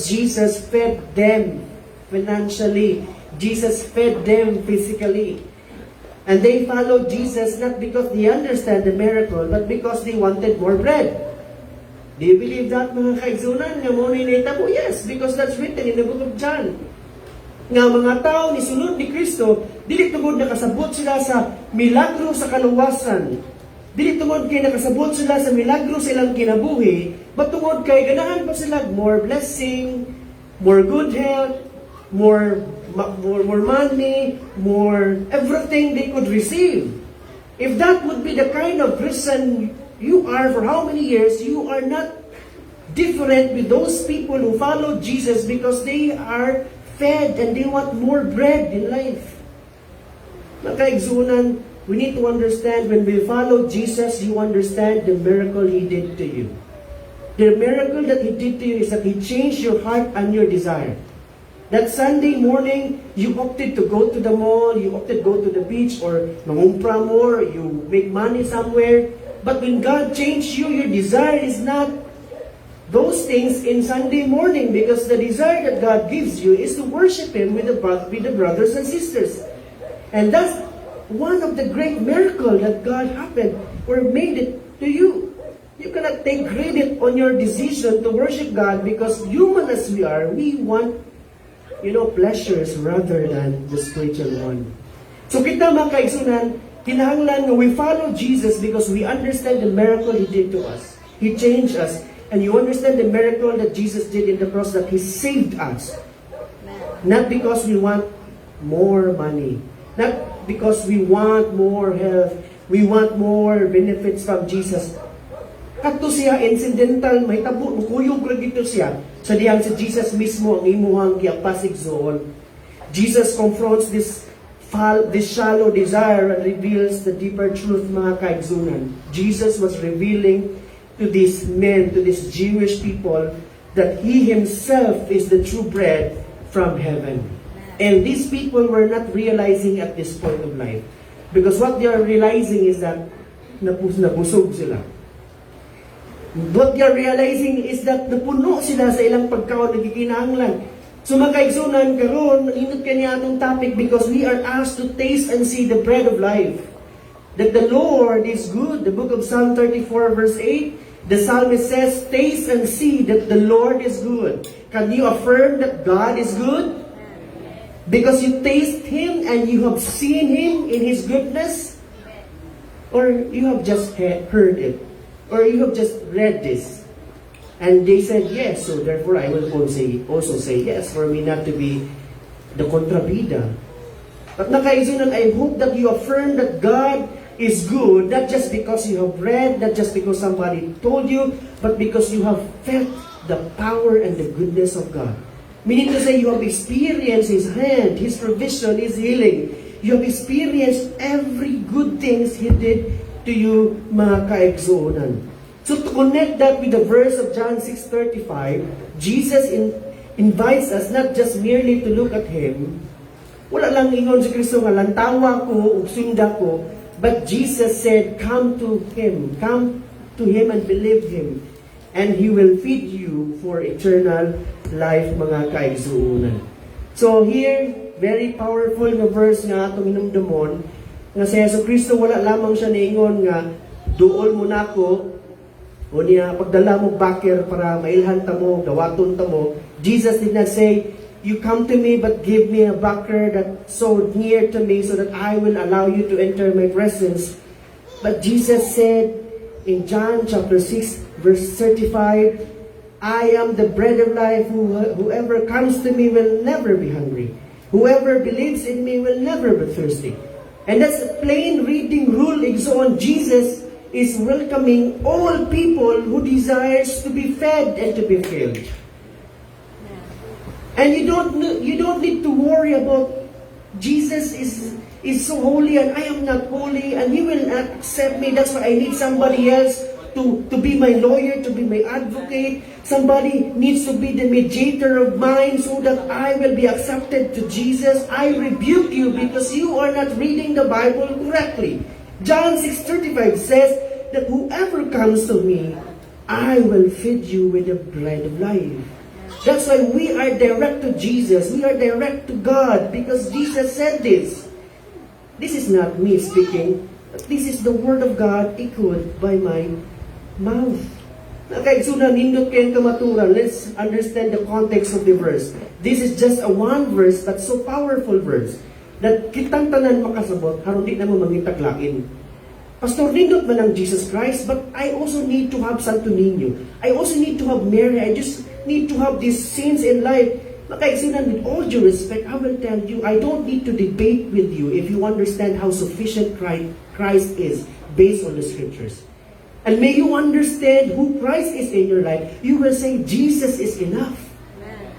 Jesus fed them financially. Jesus fed them physically. And they followed Jesus not because they understand the miracle, but because they wanted more bread. Do you believe that, mga kaigsunan? Nga mo ninita mo? Yes, because that's written in the book of John. Nga mga tao ni sunod ni Kristo, dili tungod nakasabot sila sa milagro sa kaluwasan. Dili tungod kay nakasabot sila sa milagro sa ilang kinabuhi, but tungod kay ganahan pa sila more blessing, more good health, more money, more everything they could receive. If that would be the kind of Christian you are for how many years, you are not different with those people who follow Jesus because they are fed and they want more bread in life. Mga kaigsunan, we need to understand when we follow Jesus, you understand the miracle He did to you. The miracle that He did to you is that He changed your heart and your desire. That Sunday morning, you opted to go to the mall, you opted to go to the beach, or nangumpra more, you make money somewhere. But when God changed you, your desire is not those things in Sunday morning, because the desire that God gives you is to worship Him with the brothers and sisters. And that's one of the great miracles that God happened or made it to you. You cannot take credit on your decision to worship God because human as we are, we want, pleasures rather than the spiritual one. So kita mga kaigsunan, kinahanglan nga we follow Jesus because we understand the miracle He did to us. He changed us. And you understand the miracle that Jesus did in the cross, that He saved us. Not because we want more money. Not because we want more health, we want more benefits from Jesus. Kato siya, incidental, may tabo, kuyog ra dito siya. Sa diyang si Jesus mismo ang imuhang giapasig zoon. Jesus confronts this shallow desire and reveals the deeper truth, mga kaigsunan. Jesus was revealing to these men, to these Jewish people, that He Himself is the true bread from heaven. And these people were not realizing at this point of life. Because what they are realizing is that nabusog sila. What they are realizing is that napuno sila sa ilang pagkaon na gikinahanglan. So mga kaigsunan, karon inot kaniya atong topic because we are asked to taste and see the bread of life. That the Lord is good. The book of Psalm 34 verse 8, the psalmist says, taste and see that the Lord is good. Can you affirm that God is good? Because you taste Him and you have seen Him in His goodness? Or you have just heard it? Or you have just read this? And they said yes, so therefore I will also say yes, for me not to be the kontrabida. But nakaisunan, I hope that you affirm that God is good, not just because you have read, not just because somebody told you, but because you have felt the power and the goodness of God. Meaning to say, you have experienced His hand, His provision, His healing. You have experienced every good things He did to you, mga kaigsunan. So to connect that with the verse of John 6:35, Jesus invites us not just merely to look at Him. Wala lang ingon si Kristo nga lantawa ko, ugsunda ko, but Jesus said, come to Him and believe Him, and He will feed you for eternal life, mga kaigsuunan. So here, very powerful nga verse nga atong hinumdumon, nga si Yesu Kristo wala lamang siya niingon nga duol mo nako o niya pagdala mo bakir para mailhan ta mo, dawaton ta mo. Jesus did not say, you come to me but give me a bakir that's so near to me so that I will allow you to enter my presence. But Jesus said in John chapter 6 verse 35, I am the bread of life. Whoever comes to me will never be hungry. Whoever believes in me will never be thirsty. And that's a plain reading rule. On Jesus is welcoming all people who desires to be fed and to be filled. And you don't need to worry about Jesus is so holy and I am not holy and He will not accept me. That's why I need somebody else to be my lawyer, to be my advocate. Somebody needs to be the mediator of mine so that I will be accepted to Jesus. I rebuke you because you are not reading the Bible correctly. John 6:35 says that whoever comes to me, I will feed you with the bread of life. That's why we are direct to Jesus. We are direct to God because Jesus said this. This is not me speaking. This is the word of God echoed by my mouth. Nakaigsunan, nindot kayong kamaturan. Let's understand the context of the verse. This is just a one verse, but so powerful verse, that kitang tanan makasabot, haron di naman mangitaglain. Pastor, nindot man ang Jesus Christ, but I also need to have Santo Niño. I also need to have Mary. I just need to have these saints in life. Nakaigsunan, with all due respect, I will tell you, I don't need to debate with you if you understand how sufficient Christ is based on the scriptures. And may you understand who Christ is in your life. You will say, Jesus is enough. Amen.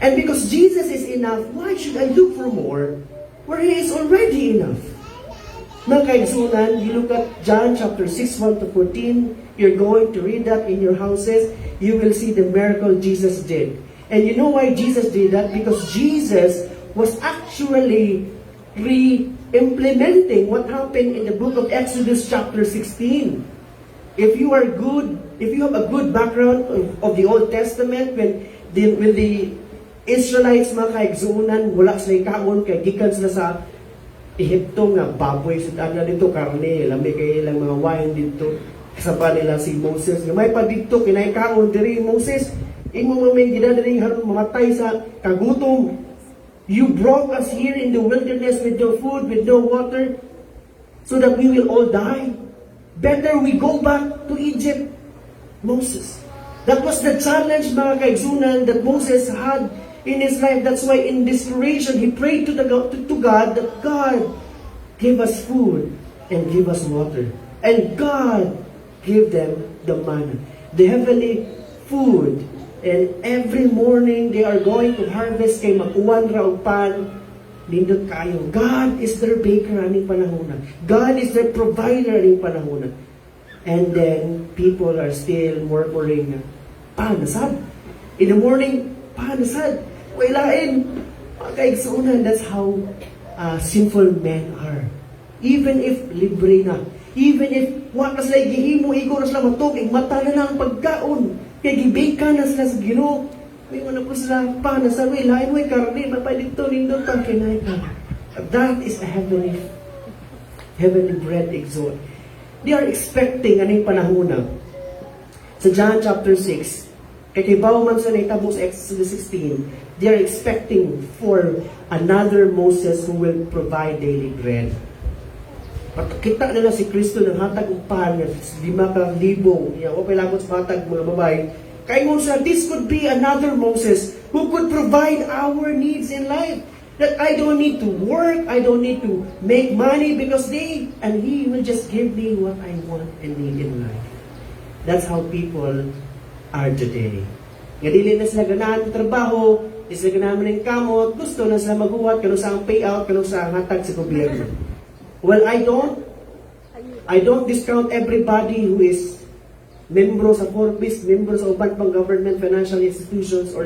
And because Jesus is enough, why should I look for more where He is already enough? Mga kaigsunan, you look at John chapter 6, 1 to 14. You're going to read that in your houses. You will see the miracle Jesus did. And you know why Jesus did that? Because Jesus was actually re-implementing what happened in the book of Exodus chapter 16. If you are good, if you have a good background of the Old Testament, when the Israelites, mga kaigsuunan, wala sila ikaon, kaya gikan sila sa Ehipto nga baboy, sudan na dito, karne, lami kayo lang mga wine dito, kasaba nila si Moses. May pa dito, kinaikaon, diri Moses, imo mamay ginadaling haron mamatay sa kagutom. You brought us here in the wilderness with no food, with no water, so that we will all die. Better we go back to Egypt. Moses. That was the challenge, mga kaigsunan, that Moses had in his life. That's why in desperation, he prayed to God that God give us food and give us water. And God gave them the manna, the heavenly food. And every morning they are going to harvest kay makuwan ra og pan. Nindot kayo. God is their baker aning panahona. God is their provider aning panahona. And then people are still murmuring, panasad. In the morning, panasad. Wailain. Pagkaigsunan, that's how sinful men are. Even if libre na, even if wa na sila gihimo, ikaw na sila matog, mata na lang pagkaon. Kaya gibika na sila sa Ginoo. May mga po sila pa na sa lain way karne mapadito nindot ang kinay ka. That is a heavenly bread exalt. They are expecting aning panahona. Sa John chapter 6, kay kibaw man sa naitabo sa Exodus 16, they are expecting for another Moses who will provide daily bread. Kita nila si Kristo ng hatag upan ng 5,000. O pilabot sa hatag mga babae. Kaya mo siya, this could be another Moses who could provide our needs in life. That I don't need to work, I don't need to make money because he will just give me what I want and need in life. That's how people are today. Nga dili na sila ganahan ng trabaho, di sila ganahan ng kamot, gusto na sila maghuwat, kano sa ang payout, kano sa ang hatag sa gobyerno. Well, I don't discount everybody who is membro sa Forbes, membro sa uban pang government financial institutions or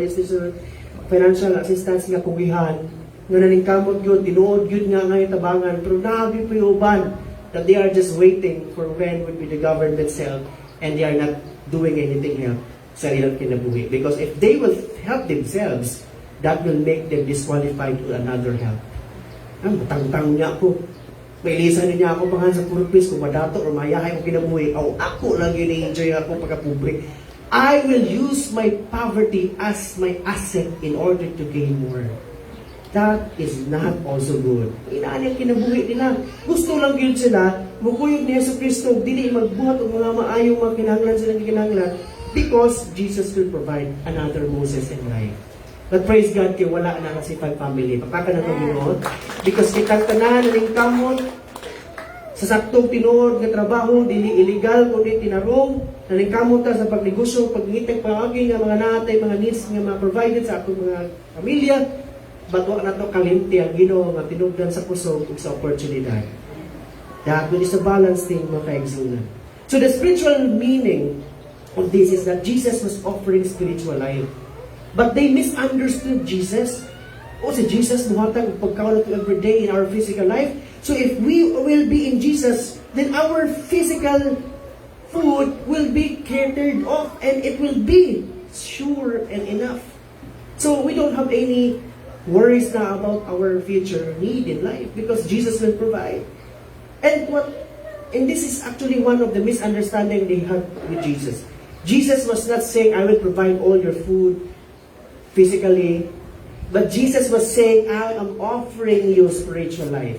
financial assistance nga kugihan nga naningkamot yun, tinuod yun nga ngayon tabangan, pero nabi po yung uban that they are just waiting for when would be the government's help and they are not doing anything help sa ilang kinabuhi. Because if they will help themselves, that will make them disqualified to another help. Matangtang niya ako. Mailisan niya ako pangan sa purpose kung madato or mayahay ko kinabuhi. Ako lang yun i-enjoy ako pagkapobre. I will use my poverty as my asset in order to gain more. That is not also good. Inaan yung kinabuhi nila. Gusto lang yun sila, mukuyog ni Yesu Cristo, dili magbuhat o mga maayong mga kinahanglan silang kinahanglan because Jesus will provide another Moses in life. But praise God, kaya wala na kasi family. Papaka na Panginoon. Because kitang tanan ng kamot sa saktong tinuod nga trabaho, dili illegal, kundi tinarong, naningkamot ta sa pagnegosyo, pagngitag pangagi nga mga natay, mga needs nga mga provided sa akong mga pamilya, but wala na to kalimti ang Ginoo nga tinugdan sa puso ug sa oportunidad. That is a balance thing, mga kaigsunan. So the spiritual meaning of this is that Jesus was offering spiritual life. But they misunderstood Jesus. O si Jesus muhatag pagkaon nato every day in our physical life. So if we will be in Jesus, then our physical food will be catered off and it will be sure and enough. So we don't have any worries now about our future need in life because Jesus will provide. And this is actually one of the misunderstanding they had with Jesus. Jesus was not saying, I will provide all your food physically, but Jesus was saying, I am offering you spiritual life.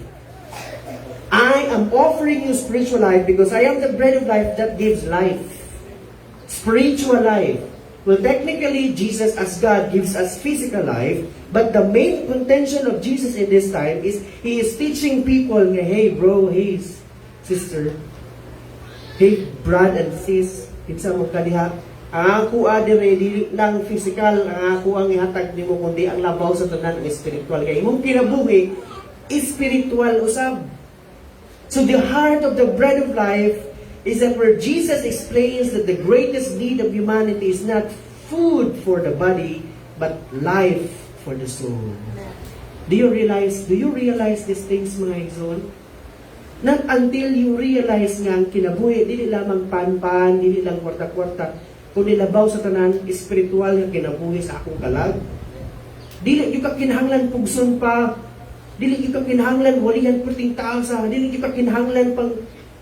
I am offering you spiritual life because I am the bread of life that gives life. Spiritual life. Well, technically, Jesus as God gives us physical life, but the main contention of Jesus in this time is He is teaching people, hey bro, hey sister, hey brad and sis, kinsa mo kadiha, ang ako adire dili lang physical, ang ako ang ihatag nimo kundi ang labaw sa tanan ng spiritual. Kay imong kinabuhi spiritual usab. So the heart of the bread of life is that where Jesus explains that the greatest need of humanity is not food for the body, but life for the soul. Do you realize these things, mga igsoon? Not until you realize nga ang kinabuhi, dili lamang pan-pan, dili lang kwarta-kwarta, kundi labaw sa tanan, espiritual nga kinabuhi sa akong kalag. Dili yung kakinahanglan pugson pa, dili yung kakinahanglan walihan puting taasa, dili yung kakinahanglan pang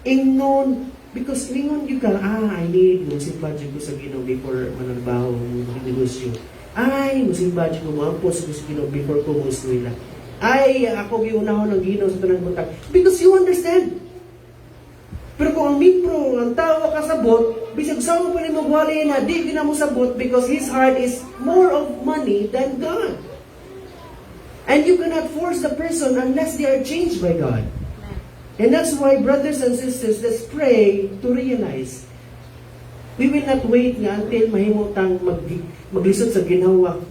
ingnon, because ingon yung ka, I need musimba dyan ko sa Ginoo before manarbaho ng negosyo. Ay, musimba dyan ko maampos ko sa Ginoo before ko muswila. Ay, ako giunahon ng Ginoo sa tanang buntag. Because you understand. Pero kung ang mipro, ang tao kasabot, bisag saan mo pa rin magwali na, di na mo sabot because his heart is more of money than God. And you cannot force the person unless they are changed by God. And that's why, brothers and sisters, let's pray to realize we will not wait nga until mahimutang maglisod sa ginawa.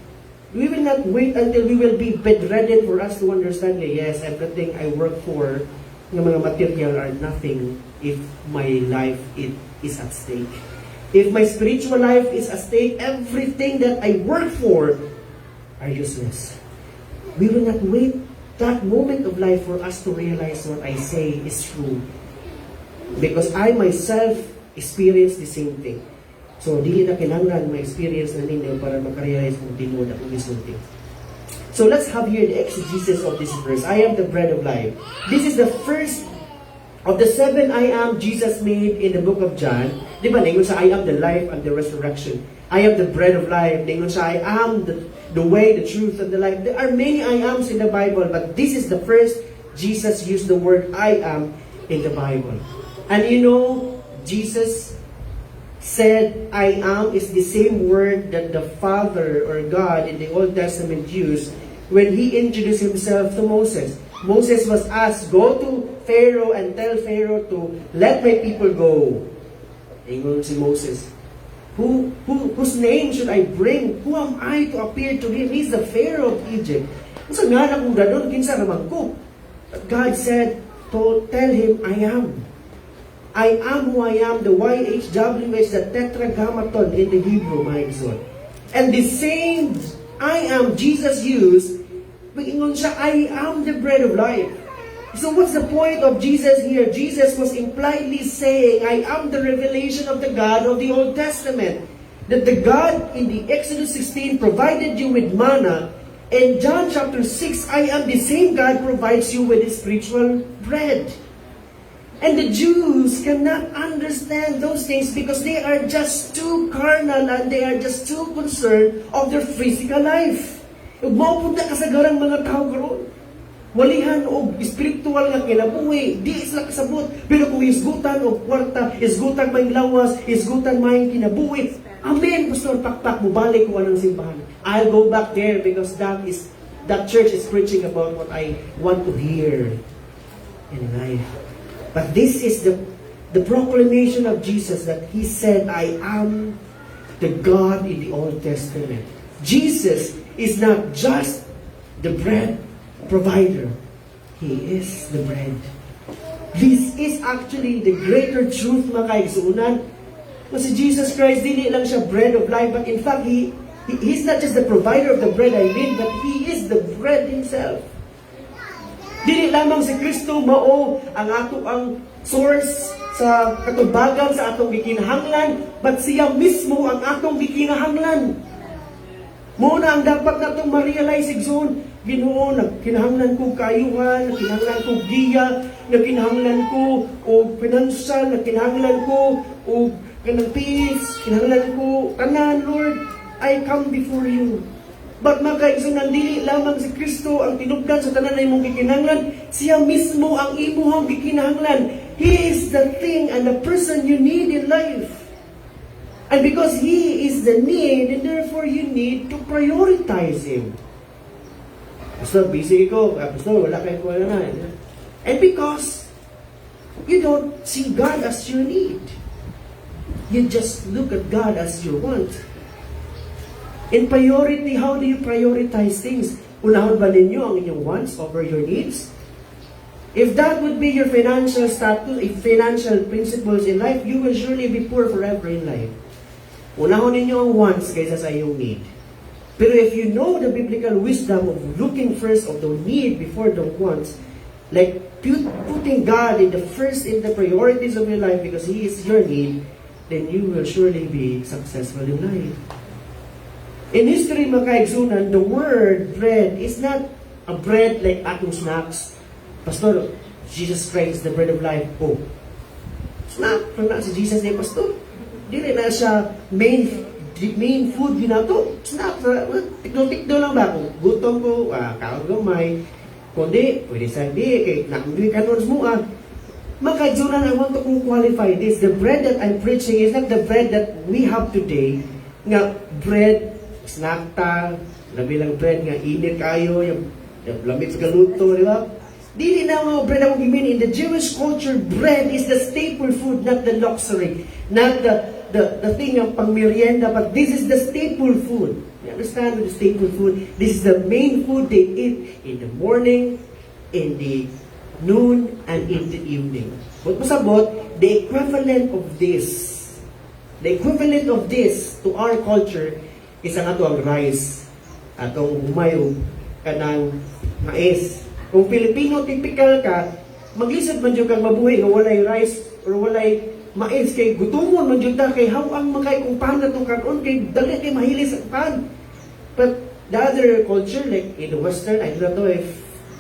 We will not wait until we will be bedridden for us to understand that yes, everything I work for ng mga material are nothing if my life is at stake. If my spiritual life is at stake, everything that I work for are useless. We will not wait that moment of life for us to realize what I say is true. Because I myself experience the same thing. So, dili na kinahanglan ma-experience na ninyo para makarealize kung tinuod ako gisulti. So, let's have here the exegesis of this verse. I am the bread of life. This is the first of the 7 I am Jesus made in the book of John. Di ba, ningon sa I am the life and the resurrection. I am the bread of life. Ningon sa I am the way, the truth, and the life. There are many I ams in the Bible, but this is the first Jesus used the word I am in the Bible. And you know, Jesus said I am is the same word that the Father or God in the Old Testament used when He introduced Himself to Moses. Moses was asked, go to Pharaoh and tell Pharaoh to let my people go. Ingon si Moses, whose name should I bring? Who am I to appear to him? He's the Pharaoh of Egypt. Sa nga na kung ganon, kinsa naman ko. But God said, to tell him, I am. I am who I am, the YHWH, the tetragrammaton in the Hebrew, my son. And the same I am Jesus used, ingon siya, I am the bread of life. So what's the point of Jesus here? Jesus was impliedly saying, I am the revelation of the God of the Old Testament. That the God in the Exodus 16 provided you with manna. In John chapter 6, I am the same God provides you with the spiritual bread. And the Jews cannot understand those things because they are just too carnal and they are just too concerned of their physical life. Ug maupunta ka sa garang mga tao karon. Walihan og spiritual nga kinabuhi, di sila kasabot. Pero kung isgutan og kwarta, isgutan may lawas, isgutan may kinabuhi. Amen, Pastor, pakpak mo balik ko anang simbahan. I'll go back there because that church is preaching about what I want to hear in life. But this is the proclamation of Jesus that He said, I am the God in the Old Testament. Jesus is not just the bread provider. He is the bread. This is actually the greater truth, mga kaigsuunan. Kasi Jesus Christ, dili lang siya bread of life, but in fact, He's not just the provider of the bread, but He is the bread Himself. Dili lamang si Kristo mao ang ato ang source sa katubagan sa atong gikinahanglan, but siya mismo ang atong gikinahanglan. Muna ang dapat natong ma-realize igsoon, Ginoo, nagkinahanglan ko kaayuhan, nagkinahanglan ko giya, nagkinahanglan ko o financial, nagkinahanglan ko o kanang peace, kinahanglan ko tanan, Lord, I come before you. But makaigsunan, dili lamang si Kristo ang tinubdan sa tanan na imong gikinahanglan, siya mismo ang imuhang gikinahanglan. He is the thing and the person you need in life. And because He is the need, and therefore you need to prioritize Him. Pastor, busy ko. Pastor, wala kayo kuha na. And because you don't see God as your need. You just look at God as your want. In priority, how do you prioritize things? Unahon ba ninyo ang inyong wants over your needs? If that would be your financial status, if financial principles in life, you will surely be poor forever in life. Unahon ninyo ang wants kaysa sa iyong need. Pero if you know the biblical wisdom of looking first of the need before the wants, like putting God in the priorities of your life because He is your need, then you will surely be successful in life. In history, mga kaigsunan, the word bread is not a bread like atong snacks. Pastor, Jesus Christ is the bread of life. Oh, snack, na si Jesus na Pastor. Dili na siya main food ginato. Snack, tikdo lang ba? Kung gutom ko, kaon gamay. Kundi, pwede sa di, kay nakundi ka nun mo Mga kaigsunan, I want to qualify this. The bread that I'm preaching is not the bread that we have today. Nga bread, snack ta, labi lang bread nga init kayo, yung lamig sa galuto, di ba? Dili na mga bread ang gimin. In the Jewish culture, bread is the staple food, not the luxury, not the thing ng pang-merienda, but this is the staple food. You understand the staple food? This is the main food they eat in the morning, in the noon, and in the evening. But pasabot, the equivalent of this to our culture is ang ato ang rice, atong humayog kanang mais. Kung Filipino typical ka, maglisod man jud kang mabuhi nga walay rice or walay mais kay gutumon man jud ta kay hawang makay kung paano tong karon kay dali kay mahilis ang pan. But the other culture like in the Western, I don't know if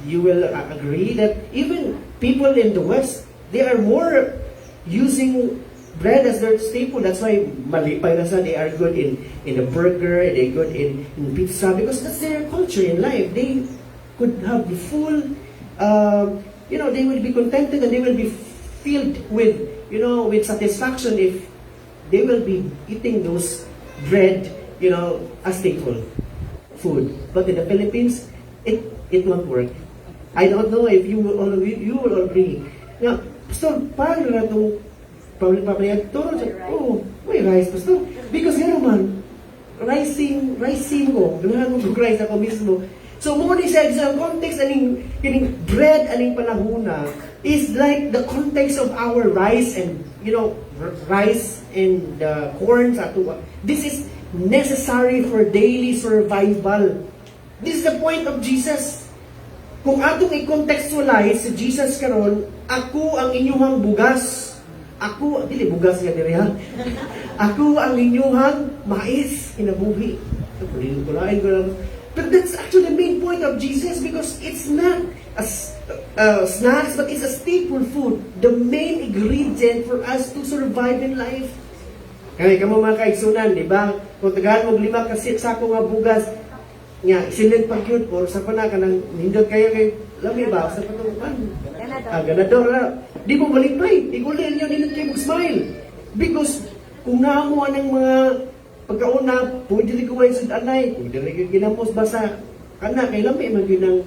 you will agree that even people in the West, they are more using bread as their staple. That's why malipay na sa they are good in a burger, they're good in pizza because that's their culture in life. They could have the full, they will be contented and they will be filled with, with satisfaction if they will be eating those bread, as staple food. But in the Philippines, it won't work. I don't know if you will agree. Now, so paano na itong papayag? Turo siya, may rice, pastor. Because nga naman, rising ko, ganahan mo rice ako mismo. So, mo ni sa context, aning bread, aning panahuna, is like the context of our rice and, rice and corn sa ato. This is necessary for daily survival. This is the point of Jesus. Kung atong i-contextualize si Jesus karon, ako ang inyuhang bugas. Ako, dili bugas nga diri ha. Ako ang inyuhang mais kinabuhi. Kulain ko lang. But that's actually the main point of Jesus because it's not a snacks, but it's a staple food. The main ingredient for us to survive in life. Kaya kamo mga kaigsunan, di ba? Kung tagahan mo 5 kasi sako nga bugas, nga silid pag yun, or sa pana ka nang nindot kayo kay lami ba? Sa patong ganador na. Di mo malipay, igulin nyo, nindot kayo mag-smile. Because kung naamuan ng mga pagkauna, pwede rin kumain sa anay, pwede rin ginamos basa, kana, kay lami man yun ng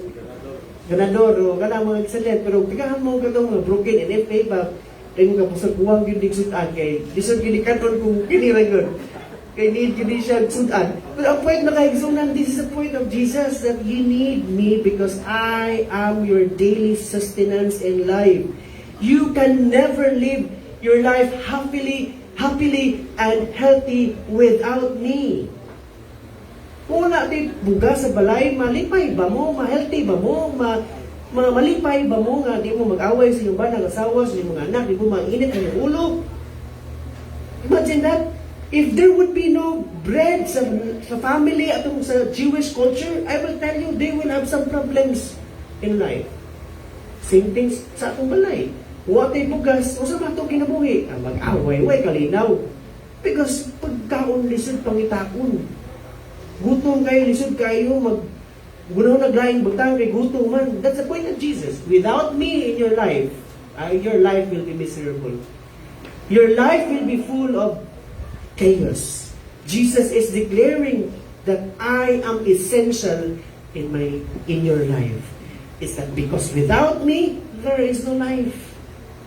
ganador, o kana mga excellent, pero tigahan mo katong mga broken NFA ba, rin nga po sa buwang yun di sudan, kay disod yun di katon kung kinirang yun. Kay need yun siya sudan. But ang point na kaigsunan, this is the point of Jesus that you need me because I am your daily sustenance in life. You can never live your life happily and healthy without me. Kung wala di bugas sa balay, malipay ba mo? Ma-healthy ba mo? Malipay ba mo nga di mo mag-away sa iyong banang asawa, sa iyong mga anak, di mo mainit ang iyong ulo? Imagine that. If there would be no bread sa family atong sa Jewish culture, I will tell you, they will have some problems in life. Same things sa atong balay. Watay bugas, o sa matong kinabuhi, mag-away, way kalinaw. Because pagkaon lisod pangitakon. Gutom kayo, lisod kayo, gunaw naglaing butang kay gutom man. That's the point of Jesus. Without me in your life will be miserable. Your life will be full of chaos. Jesus is declaring that I am essential in your life. It's that because without me, there is no life.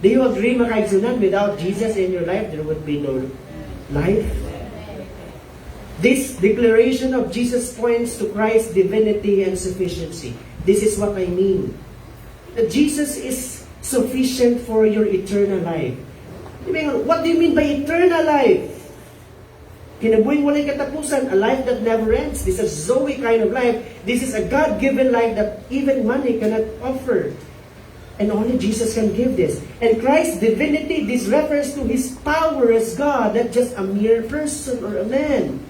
Do you agree, mga kaigsunan? Without Jesus in your life, there would be no life. This declaration of Jesus points to Christ's divinity and sufficiency. This is what I mean. That Jesus is sufficient for your eternal life. What do you mean by eternal life? Kinabuhing walay katapusan, a life that never ends. This is a Zoe kind of life. This is a God-given life that even money cannot offer. And only Jesus can give this. And Christ's divinity, this refers to His power as God, not just a mere person or a man.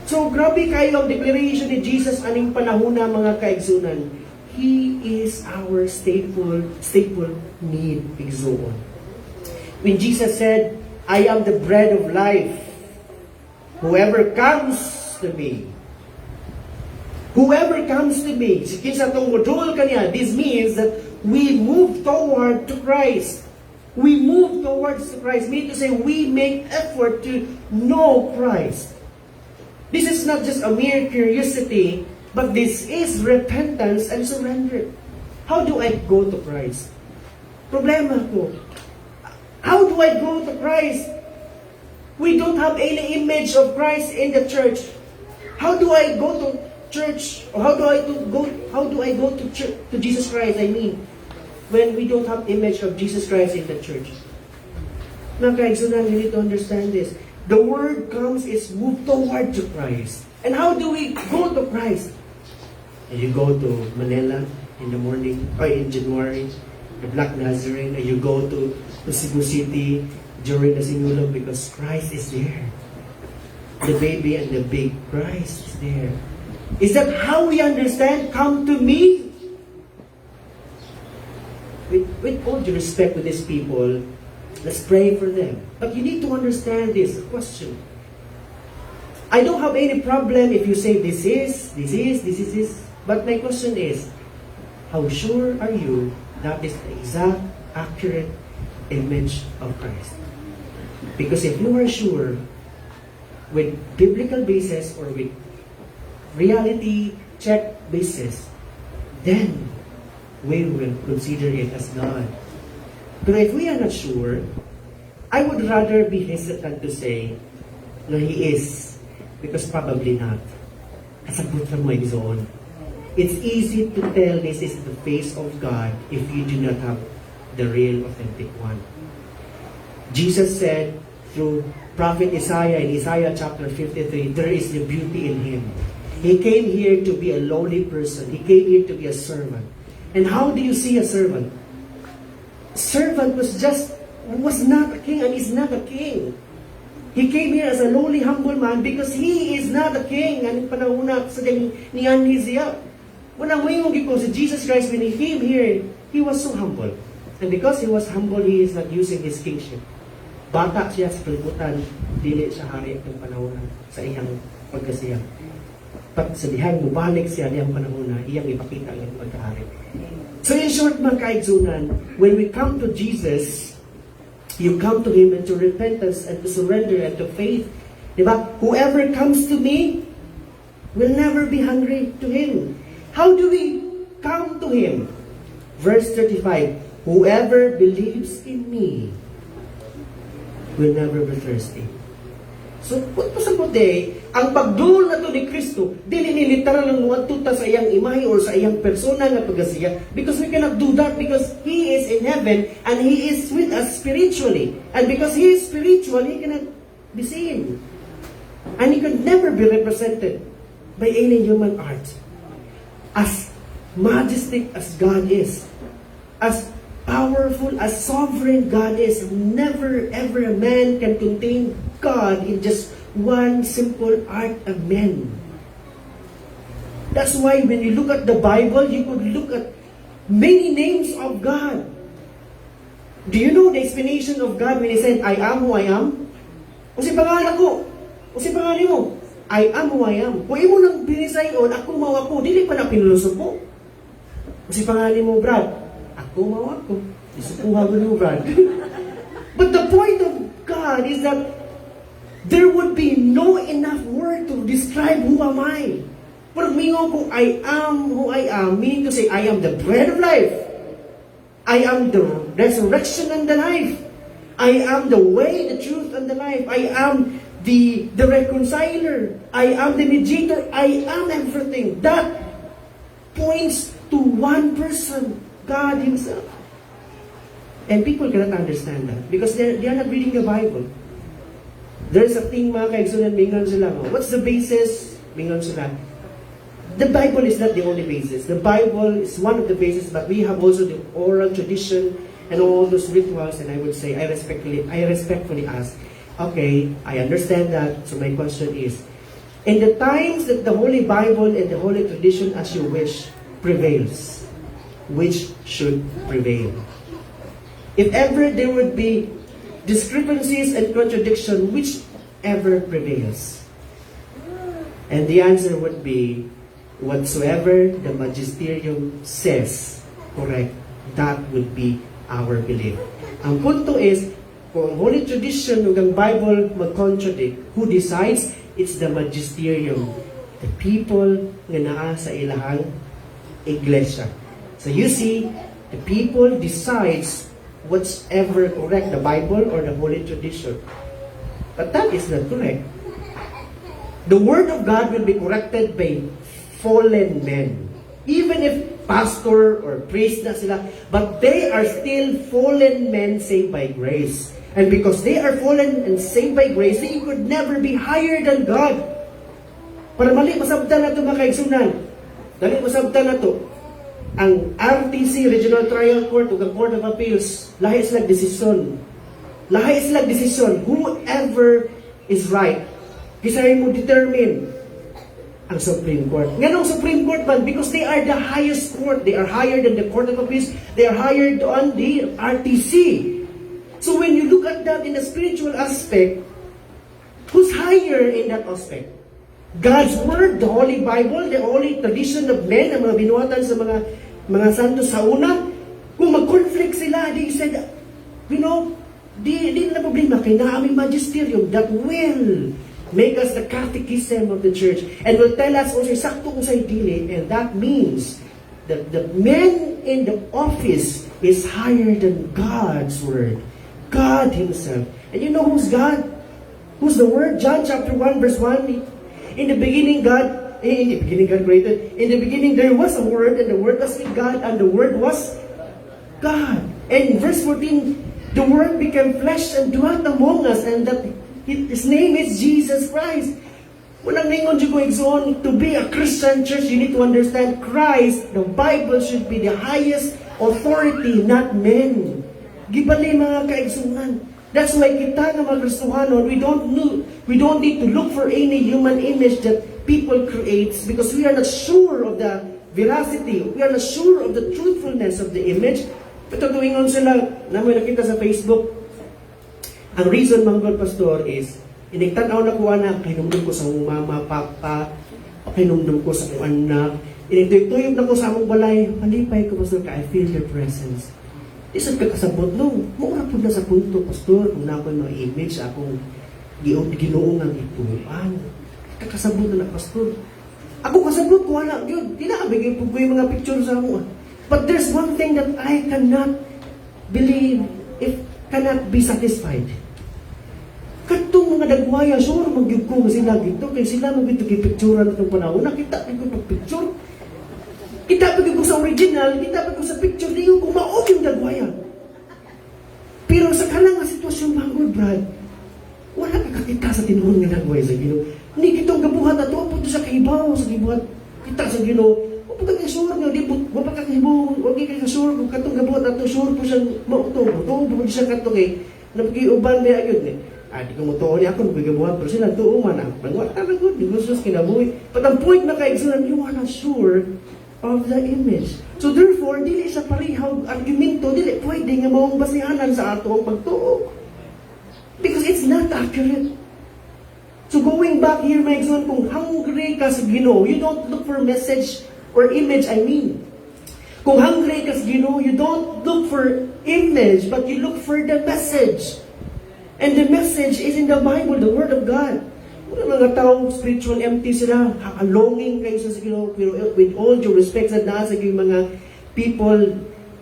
So, grabe kayo ang declaration ni Jesus aning panahon na mga kaigsunan. He is our staple need, igsuon. When Jesus said, I am the bread of life, whoever comes to me, kinsa tong modul kaniya, this means that we move toward to Christ. We move towards Christ. Meaning to say, we make effort to know Christ. This is not just a mere curiosity, But this is repentance and surrender. How do I go to Christ? Problema ko. How do I go to Christ? We don't have any image of Christ in the church. How do I go to church? Or how do I go to church, to Jesus Christ? I mean, when we don't have image of Jesus Christ in the church. Mga kaigsunan, we need to understand this. The word comes is move toward to Christ. And how do we go to Christ? And you go to Manila in the morning, or in January, the Black Nazarene, and you go to Cebu City during the Sinulog because Christ is there. The baby and the big Christ is there. Is that how we understand? Come to me. With all due respect to these people, let's pray for them. But you need to understand this question. I don't have any problem if you say this is. But my question is, how sure are you that is the exact, accurate image of Christ? Because if you are sure, with biblical basis or with reality check basis, then we will consider it as God. But if we are not sure, I would rather be hesitant to say na He is, because probably not. Kasagot lang mo yung It's easy to tell this is the face of God if you do not have the real authentic one. Jesus said through Prophet Isaiah in Isaiah chapter 53, there is the beauty in Him. He came here to be a lowly person. He came here to be a servant. And how do you see a servant? Servant was not a king and is not a king. He came here as a lowly, humble man because he is not a king. Anong panahuna sa ni Anizia. Unang mayong ko si Jesus Christ, when He came here, He was so humble. And because He was humble, He is not using His kingship. Bata siya sa kalibutan, dili siya hari ng panahon sa iyang pagkasiya. Pag sa dihang mubalik siya niyang panahon na iyang ipakita ang pagkahari. So in short, mga kaigsunan, when we come to Jesus, you come to Him into repentance and to surrender and to faith. Diba? Whoever comes to me will never be hungry to Him. How do we come to Him? Verse 35, whoever believes in me will never be thirsty. So, kung sa puti, ang pagdul na to ni Kristo, dili ni literal ng mga tuta sa iyang imahe or sa iyang persona nga pagkasiya, because we cannot do that because He is in heaven and He is with us spiritually. And because He is spiritual, He cannot be seen. And He could never be represented by any human art. As majestic as God is, as powerful as sovereign God is, never ever a man can contain God in just one simple art of man. That's why when you look at the Bible, you could look at many names of God. Do you know the explanation of God when He said, I am who I am? O si pangalan ko, o si pangalan mo, I am who I am. Kung imo nang binisayon, ako mao ako, dili pa na pinulusog mo. O si pangalan mo, Brad, ako mao ako. Isukuha ko mo, Brad. But the point of God is that there would be no enough word to describe who am I. Pag mingo ko, I am who I am, meaning to say, I am the bread of life. I am the resurrection and the life. I am the way, the truth, and the life. I am the reconciler. I am the mediator. I am everything. That points to one person, God Himself. And people cannot understand that because they are not reading the Bible. There's a thing, mga kaigsunan, mingan sila. What's the basis? Mingan sila. The Bible is not the only basis. The Bible is one of the bases, but we have also the oral tradition and all those rituals. And I would say, I respectfully ask, okay, I understand that. So my question is, in the times that the Holy Bible and the Holy Tradition, as you wish, prevails, which should prevail? If ever there would be discrepancies and contradiction, whichever prevails? And the answer would be, whatsoever the magisterium says, correct, that would be our belief. Ang punto is, kung Holy Tradition o ang Bible mag-contradict, who decides? It's the magisterium. the people nga naa sa ilahang iglesia. So you see, the people decides what's ever correct, the Bible or the Holy Tradition. But that is not correct. The Word of God will be corrected by fallen men. Even if pastor or priest na sila, but they are still fallen men saved by grace. And because they are fallen and saved by grace, they could never be higher than God. Para mali masabtan na ito mga kaigsunan. Dali masabtan na ito. Ang RTC, Regional Trial Court, o ang Court of Appeals, lahi sila desisyon. Lahi sila desisyon. Whoever is right. Kisahin mo determine ang Supreme Court. Nganong Supreme Court man? Because they are the highest court. They are higher than the Court of Appeals. They are higher on the RTC. So when you look at that in a spiritual aspect, who's higher in that aspect? God's Word, the Holy Bible, the Holy Tradition of men, ang mga binuhatan sa mga santo sa una. Kung mag-conflict sila, they said, you know, di na problema, kaya na aming magisterium that will make us the catechism of the church and will tell us also sakto kung sa dili, and that means that the man in the office is higher than God's Word, God Himself. And you know who's God? Who's the Word? John chapter 1 verse 1. In the beginning God created. In the beginning there was a Word, and the Word was with God, and the Word was God. And in verse 14, the Word became flesh and dwelt among us, and that His name is Jesus Christ. Walang ningon dyan ko exon, to be a Christian church, you need to understand Christ, the Bible should be the highest authority, not men. Gibali mga kaigsunan. That's why kita nga mga Kristohanon, we don't need to look for any human image that people creates, because we are not sure of the veracity, we are not sure of the truthfulness of the image. Pero tuwingon sila, namin nakita sa Facebook, ang reason, Manggol Pastor, is inigtanaw na ko na, kinumdum ko sa akong mama, papa, kinumdum ko sa akong anak, inigtuyog na ko sa among balay, malipay ko, Pastor, I feel your presence. Isang kakasabot, no, mura po na sa punto, Pastor, kung na ako yung mga image, akong ginoong ang ituan. Kakasabot na Pastor. Ako kasabot ko, wala, yun, tinabigay po ko yung mga picture sa ako. But there's one thing that I cannot believe, cannot be satisfied. Katong mga dagwaya, sure, magyug ko sila gito, kaya sila magito kipicturan itong panahon, nakita ko pag-picture. Kita pag ko sa original, kita pag ko sa picture, di ko kumaog yung dagwaya. Pero sa kanang sitwasyon, Manggol, Brad, wala ka kakita sa tinuhon nga dagwaya sa Ginoo. Hindi kitong gabuhat ato, po sa kaibaw, sa gibuhat, kita sa Ginoo. Huwag ka sure nga, di ba ka kahibaw, huwag ka sure, kung katong gabuhat ato, sure po siyang mauto, huwag siya katong napagiuban na yun di ko mo tuon niya ako, napagigabuhat, pero sila tuuman na, wala ka good, di gusto kinabuhi. But ang point na kaigsunan, you are not sure of the image. So therefore, dili sa parihaw argumento, dili pwede nga mawang basihanan sa ato ang pagtuo. Because it's not accurate. So going back here, my son, kung hungry ka sa Ginoo, you don't look for message or image, I mean. Kung hungry ka sa Ginoo, you don't look for image, but you look for the message. And the message is in the Bible, the Word of God. Mga taong spiritual empty sila, longing kayo sa Ginoo, pero with all due respect sa nasa yung mga people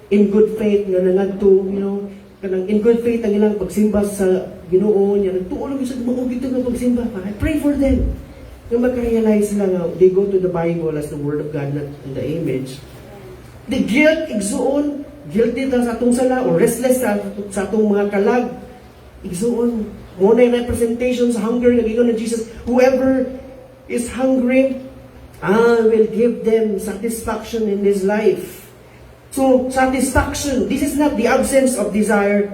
in good faith na nangadto, kanang in good faith ang ilang pagsimba sa Ginoo niya, nagtuon lang sa maugito ng pagsimba. I pray for them. Yung magka-realize sila nga, they go to the Bible as the Word of God, not in the image. The guilt, igsuon, guilty na sa atong sala, or restless sa atong mga kalag, igsuon, muna yung representation sa hunger na gigon ng Jesus. Whoever is hungry, I will give them satisfaction in this life. So, satisfaction, this is not the absence of desire.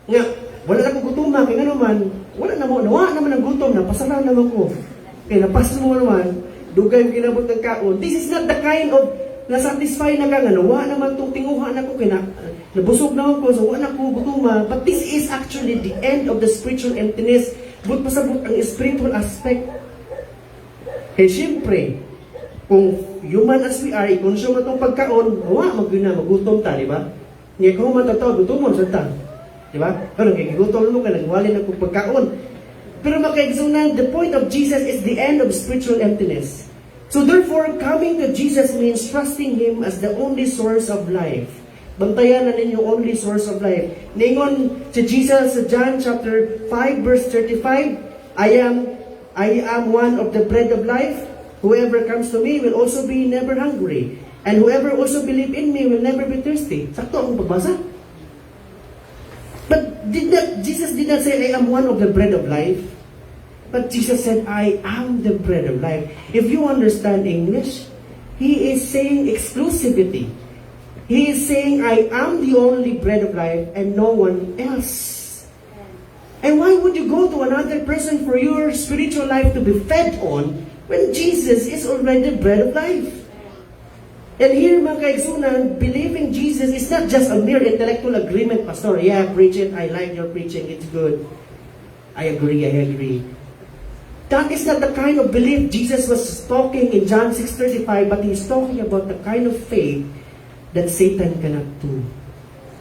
Nga, wala na kong gutuma, kaya naman, nawa naman ang gutom, napasara naman ko. Kaya napas mo naman, dugay yung ginabot ng kaon. This is not the kind of na-satisfy na ka nga, nawa naman itong tinguhan ako, kaya nabusog naman ko, so wala ko gutuma. But this is actually the end of the spiritual emptiness. But pasabot ang spiritual aspect. Kaya siyempre, kung human as we are, i-consume itong pagkaon, magutom ta, di ba? Ngayon kung matataw, gutomon sa ta. Di ba? Pero kaya gutom mo ka, nagwalin ang pagkaon. Pero mga kaigsunan, the point of Jesus is the end of spiritual emptiness. So therefore, coming to Jesus means trusting Him as the only source of life. Bantayan na ninyo only source of life. Ningon si Jesus sa John chapter 5 verse 35, I am one of the bread of life. Whoever comes to me will also be never hungry. And whoever also believe in me will never be thirsty. Sakto akong pagbasa. But Jesus did not say, I am one of the bread of life. But Jesus said, I am the bread of life. If you understand English, He is saying exclusivity. He is saying, I am the only bread of life and no one else. And why would you go to another person for your spiritual life to be fed on when Jesus is already the bread of life? And here, mga kaigsunan, believing Jesus is not just a mere intellectual agreement, Pastor. Yeah, preach it. I like your preaching. It's good. I agree. That is not the kind of belief Jesus was talking in John 6:35, but He's talking about the kind of faith that Satan cannot do.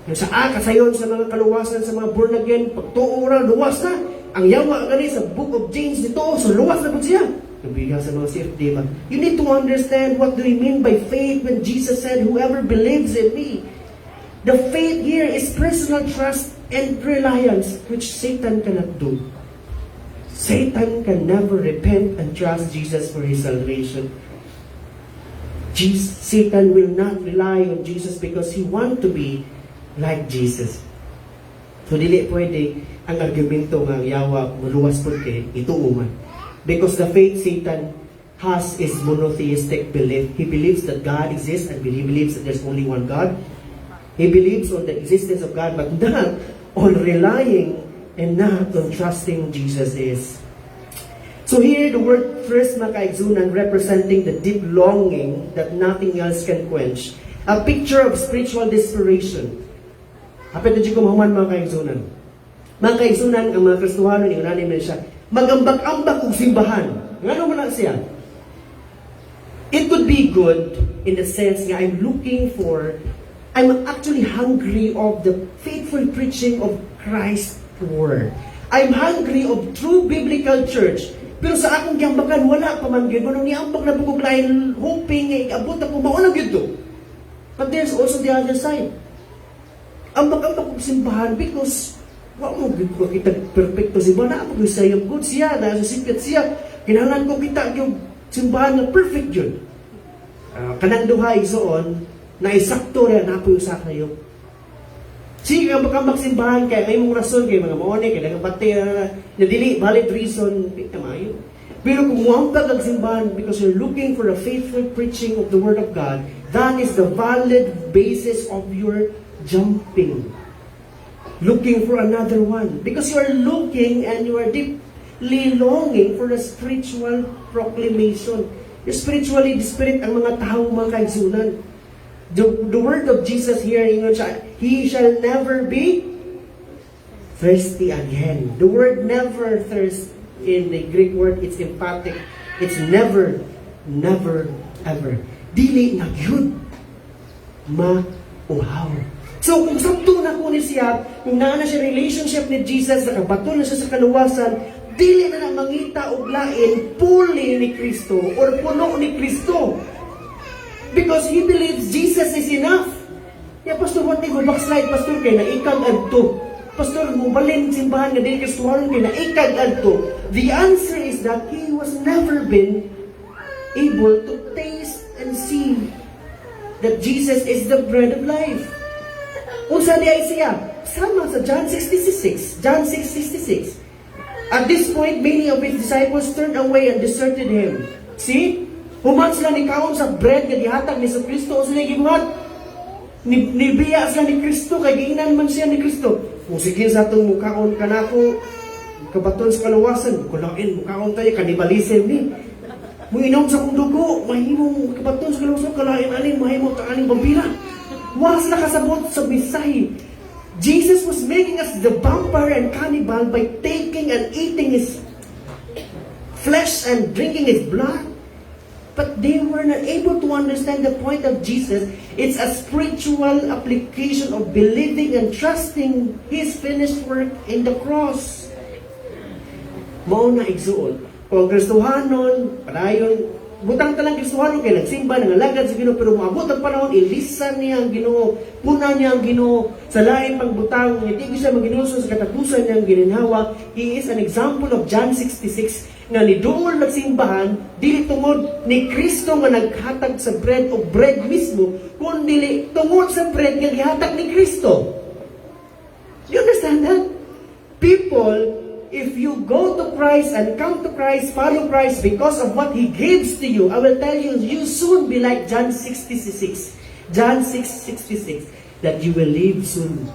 Yung kasayon sa mga kaluwasan, sa mga born again, pagtuo ra, luwas na. Ang yawa gani sa Book of James dito, so luwas na po siya. Nabigang sa mga CFD ba? You need to understand what do we mean by faith when Jesus said, whoever believes in me. The faith here is personal trust and reliance, which Satan cannot do. Satan can never repent and trust Jesus for his salvation. Satan will not rely on Jesus because he wants to be like Jesus. So dili pwede ang argumento nga yawa maluwas po kay ituo man. Because the faith Satan has is monotheistic belief. He believes that God exists and he believes that there's only one God. He believes on the existence of God but not on relying and not on trusting Jesus is. So here the word first, mga kaigsunan, representing the deep longing that nothing else can quench. A picture of spiritual desperation. Hapit na ko mahuman, mga kaigsunan. Mga kaigsunan, ang mga Kristohano, ingunanin na siya, magambak-ambak og simbahan. Ngano man lang siya? It could be good in the sense nga I'm actually hungry of the faithful preaching of Christ's word. I'm hungry of true biblical church. Pero sa akong giambakan, wala pa man gyud. Manong niambak na bukog lain, hoping, abot ako, maunag yun to. But there's also the other side. Ambak-ambak og simbahan because wa mo gid ko kita perfecto simbahan na ako sa yung good siya, na sa sikret siya. Kinahanglan ko kita yung simbahan na perfect yun. Kanang duha igsoon na isakto ra na po usa kayo. Sige nga makambak simbahan kay may mong rason kay mga maone kay nagabati na dili valid reason tamayo. Pero kung muambag ang simbahan because you're looking for a faithful preaching of the word of God, that is the valid basis of your jumping. Looking for another one. Because you are looking and you are deeply longing for a spiritual proclamation. You're spiritually desperate ang mga tao, mga kaigsunan. The word of Jesus here, He shall never be thirsty again. The word never thirst in the Greek word, it's emphatic. It's never, never, ever. Dili na yun mauhaw. So, kung sakto na ko ni siya, kung naana siya relationship ni Jesus, nakabato na siya sa kaluwasan, dili na mangita og lain, puli ni Kristo, or puno ni Kristo. Because he believes Jesus is enough. Yeah, Pastor, what go backslide, Pastor, kay naikag adto. Pastor, mubalin simbahan nga dili Kristohanon kay naikag adto. The answer is that he was never been able to taste and see that Jesus is the bread of life. Unsa di ay siya? Sama sa John 6:66. John 6:66. At this point, many of his disciples turned away and deserted him. See? Human sila ni kaon sa bread nga gihatag ni Kristo. Sila gibuhat. Nibiya sila ni Kristo kay giinan man siya ni Kristo. Kung sige sa atong mukaon kanako kabaton sa kaluwasan, kulain mukaon tayo kanibalism ni. Muinom sa kong dugo, mahimong kabaton sa kaluwasan, kalain aning mahimong kaaning vampira. Was nakasabot sa Bisay. Jesus was making us the vampire and cannibal by taking and eating his flesh and drinking his blood. But they were not able to understand the point of Jesus. It's a spiritual application of believing and trusting his finished work in the cross. Mao na igsuon. Kung Kristohanon, padayon, butang talang Kristohanon kay nagsimba, nangalagad sa Ginoo, pero maabot ang panahon, ilisan niya ang Ginoo, puna niya ang Ginoo, sa lain pang butang, hindi ko siya maginuso sa katapusan niyang gininhawa. He is an example of John 66, nga ni dool nagsimbahan, dili tungod ni Kristo nga naghatag sa bread o bread mismo, kundi tungod sa bread nga gihatag ni Kristo. You understand that? People, if you go to Christ and come to Christ, follow Christ because of what He gives to you, I will tell you, you soon be like John 6:66. John 6:66, that you will live soon,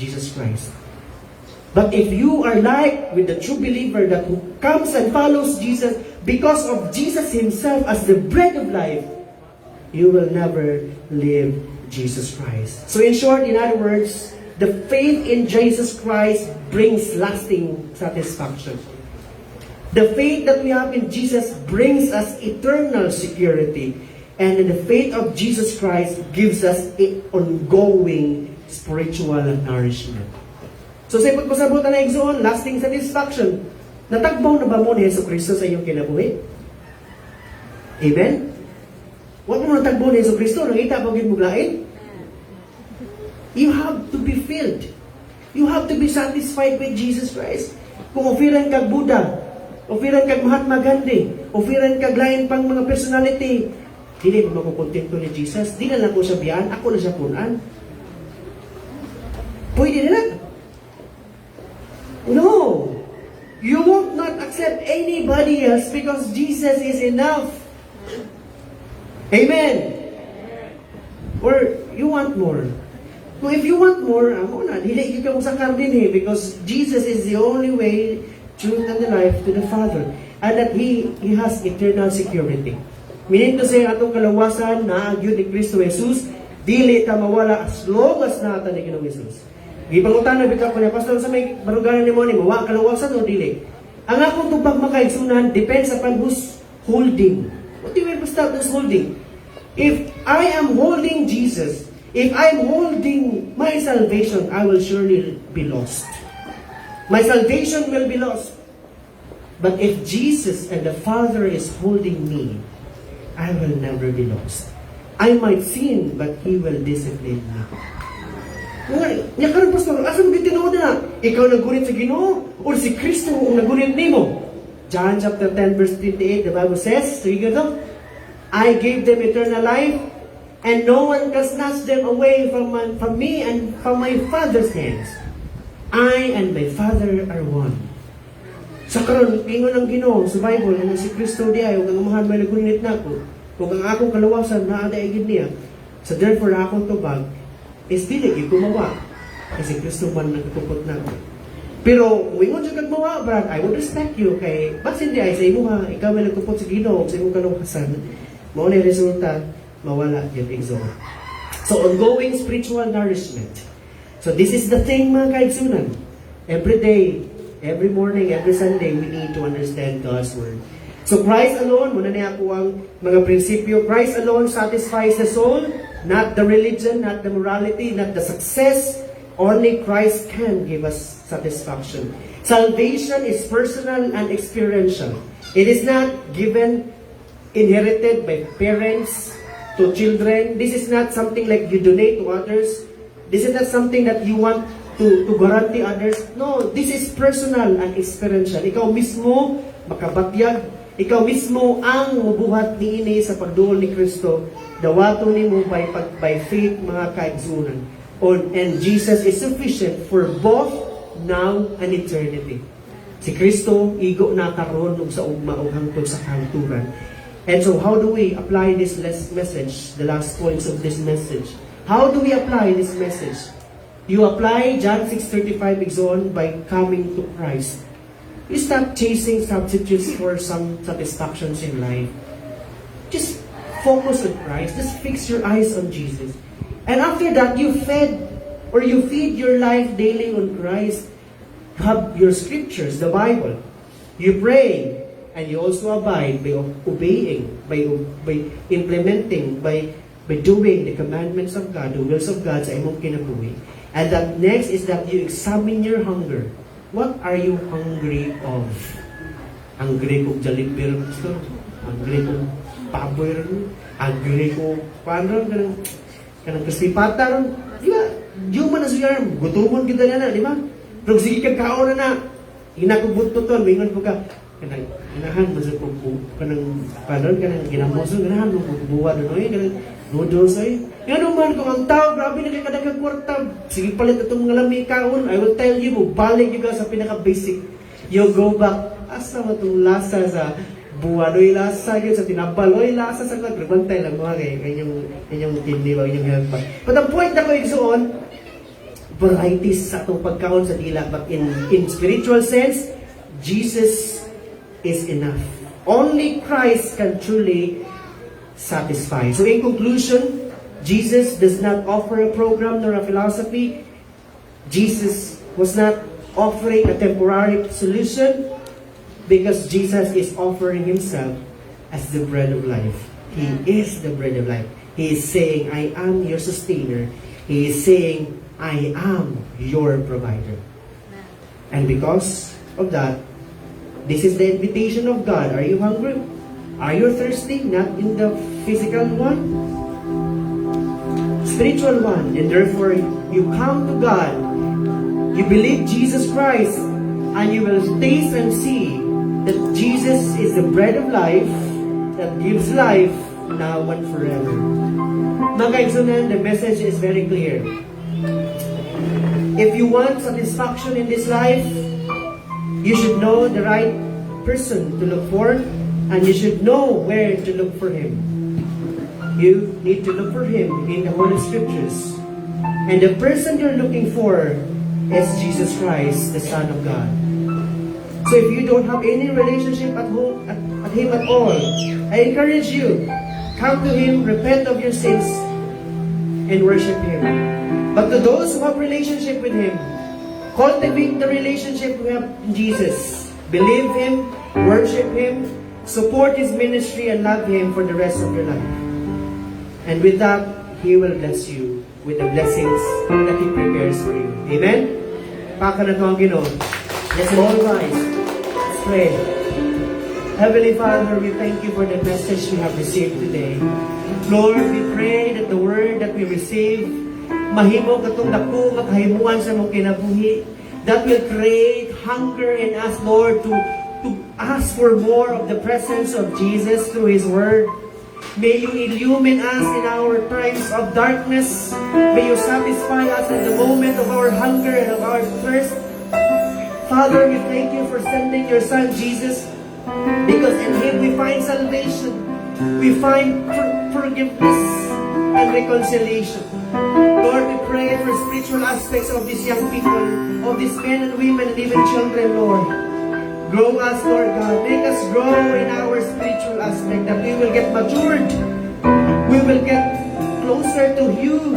Jesus Christ. But if you are like with the true believer that who comes and follows Jesus because of Jesus Himself as the bread of life, you will never live Jesus Christ. So in short, in other words, the faith in Jesus Christ brings lasting satisfaction. The faith that we have in Jesus brings us eternal security. And the faith of Jesus Christ gives us ongoing spiritual nourishment. So sa ipagpasabutan na igsoon, lasting satisfaction. Natagbaw na ba mo ni Yesu Kristo sa iyong kinabuhi? Amen? Huwag mo natagbaw ni Yesu Kristo, nakita pag yung muglain? You have to be filled. You have to be satisfied with Jesus Christ. Kung ofiran kag Buddha, ofiran kag Mahatma Gandhi, ofiran kag lain pang mga personality, dili mo makukontento ni Jesus, di na lang ko siya biyaan, ako na siya punan. Pwede na lang. No. You won't not accept anybody else because Jesus is enough. Amen. Or you want more. Kung if you want more, amo na, dili ka usakar din because Jesus is the only way, truth, and the life to the Father. And that He has eternal security. Meaning to say, atong kalawasan na agyud ni Kristo Jesus, dili ta mawala as long as nata ni Ginoong Jesus. Gipangutan na bitaw ko niya, Pastor, sa may baruganan ni mo ni, mawa kalawasan o dili? Ang akong tubag makaigsunan depends upon who's holding. What do you mean basta who's holding? If I am holding Jesus, if I'm holding my salvation, I will surely be lost. My salvation will be lost. But if Jesus and the Father is holding me, I will never be lost. I might sin, but He will discipline me. Nga karon Pastor, asa mo gitinuod na? Ikaw nagunit sa Ginoo o si Kristo ang nagunit nimo? John chapter 10 verse 28, the Bible says, I gave them eternal life, and no one can snatch them away from me and from my Father's hands. I and my Father are one. Sa karon, ingon ang Ginoo sa Bible, nga si Kristo di ay, ug ang amahan may nagunit nako, ug ang akong kalawasan naa daigid niya. So therefore akong tubag is dili gyud gumawa. Kasi Kristo man nagpupot nako. Pero ingon jud kag mawa, Brad, I would respect you kay basin di ay sa imo ha, ikaw may nagpupot sa Ginoo sa imong kalawasan. Mao ni resulta mawala yung exalt. So, ongoing spiritual nourishment. So, this is the thing, mga kaigsunan. Every day, every morning, every Sunday, we need to understand God's Word. So, Christ alone, muna niya ako ang mga prinsipyo, Christ alone satisfies the soul, not the religion, not the morality, not the success. Only Christ can give us satisfaction. Salvation is personal and experiential. It is not given, inherited by parents, to children. This is not something like you donate to others. This is not something that you want to guarantee others. No, this is personal and experiential. Ikaw mismo makabatyag. Ikaw mismo ang mubuhat niini sa pagduol ni Kristo. Dawato nimo by faith, mga kaigsunan. And Jesus is sufficient for both now and eternity. Si Kristo igo na karon ug sa ugma ug hangtod sa kahangturan. And so, how do we apply this message, the last points of this message? How do we apply this message? You apply John 6:35 exon by coming to Christ. You stop chasing substitutes for some satisfactions in life. Just focus on Christ. Just fix your eyes on Jesus. And after that, you feed your life daily on Christ. You have your scriptures, the Bible. You pray. And you also abide by obeying, by implementing, by doing the commandments of God, the wills of God sa imong kinabuhi. And that next is that you examine your hunger. What are you hungry of? Angry ko jalipir, pastor. Angry ko paboy ron. Angry ko, paano, kanang kasipata ron. Di ba? Diyo man na siya, gutumon kita na, di ba? Pero sige kagkaon na. Inakubututon, mingon ko ka. Kanang, inahan, masuk ko po. Kanang, paano, kanang ginamoso, ganahan mo, bubuwa na, oy, kanang, noodles, oy. Nga naman, kung ang tao, grabe na kay kadagag kwarta. Sige palit itong mga lami kaon. I will tell you, balik yung sa pinaka-basic. You go back. Asa mo itong lasa sa buwan, oy, lasa yun sa tinabal, oy, lasa sa nagbantay lang mga kanyang kidney, kanyang health pa. But ang point na ko igsuon, varieties sa itong pagkaon sa dila, but in spiritual sense, Jesus is enough. Only Christ can truly satisfy. So in conclusion, Jesus does not offer a program nor a philosophy. Jesus was not offering a temporary solution because Jesus is offering himself as the bread of life. He is the bread of life. He is saying, I am your sustainer. He is saying, I am your provider. And because of that, this is the invitation of God. Are you hungry? Are you thirsty? Not in the physical one, spiritual one. And therefore, you come to God. You believe Jesus Christ, and you will taste and see that Jesus is the bread of life that gives life now and forever. Mga kaigsunan, the message is very clear. If you want satisfaction in this life, you should know the right person to look for, and you should know where to look for him. You need to look for him in the Holy Scriptures. And the person you're looking for is Jesus Christ, the Son of God. So if you don't have any relationship at him at all, I encourage you, come to him, repent of your sins, and worship him. But to those who have relationship with him, cultivate the relationship we have in Jesus. Believe him, worship him, support his ministry, and love him for the rest of your life. And with that, he will bless you with the blessings that he prepares for you. Amen? Paka na ito ang Ginoo. Let's all rise. Let's pray. Heavenly Father, we thank you for the message we have received today. Lord, we pray that the word that we receive, mahimo katong dako nga kahimuan sa mong kinabuhi, that will create hunger in us, Lord, to ask for more of the presence of Jesus through his word. May you illumine us in our times of darkness. May you satisfy us in the moment of our hunger and of our thirst. Father, we thank you for sending your Son Jesus, because in him we find salvation. We find forgiveness and reconciliation. Lord, we pray for spiritual aspects of these young people, of these men and women and even children, Lord. Grow us, Lord God. Make us grow in our spiritual aspect, that we will get matured. We will get closer to you,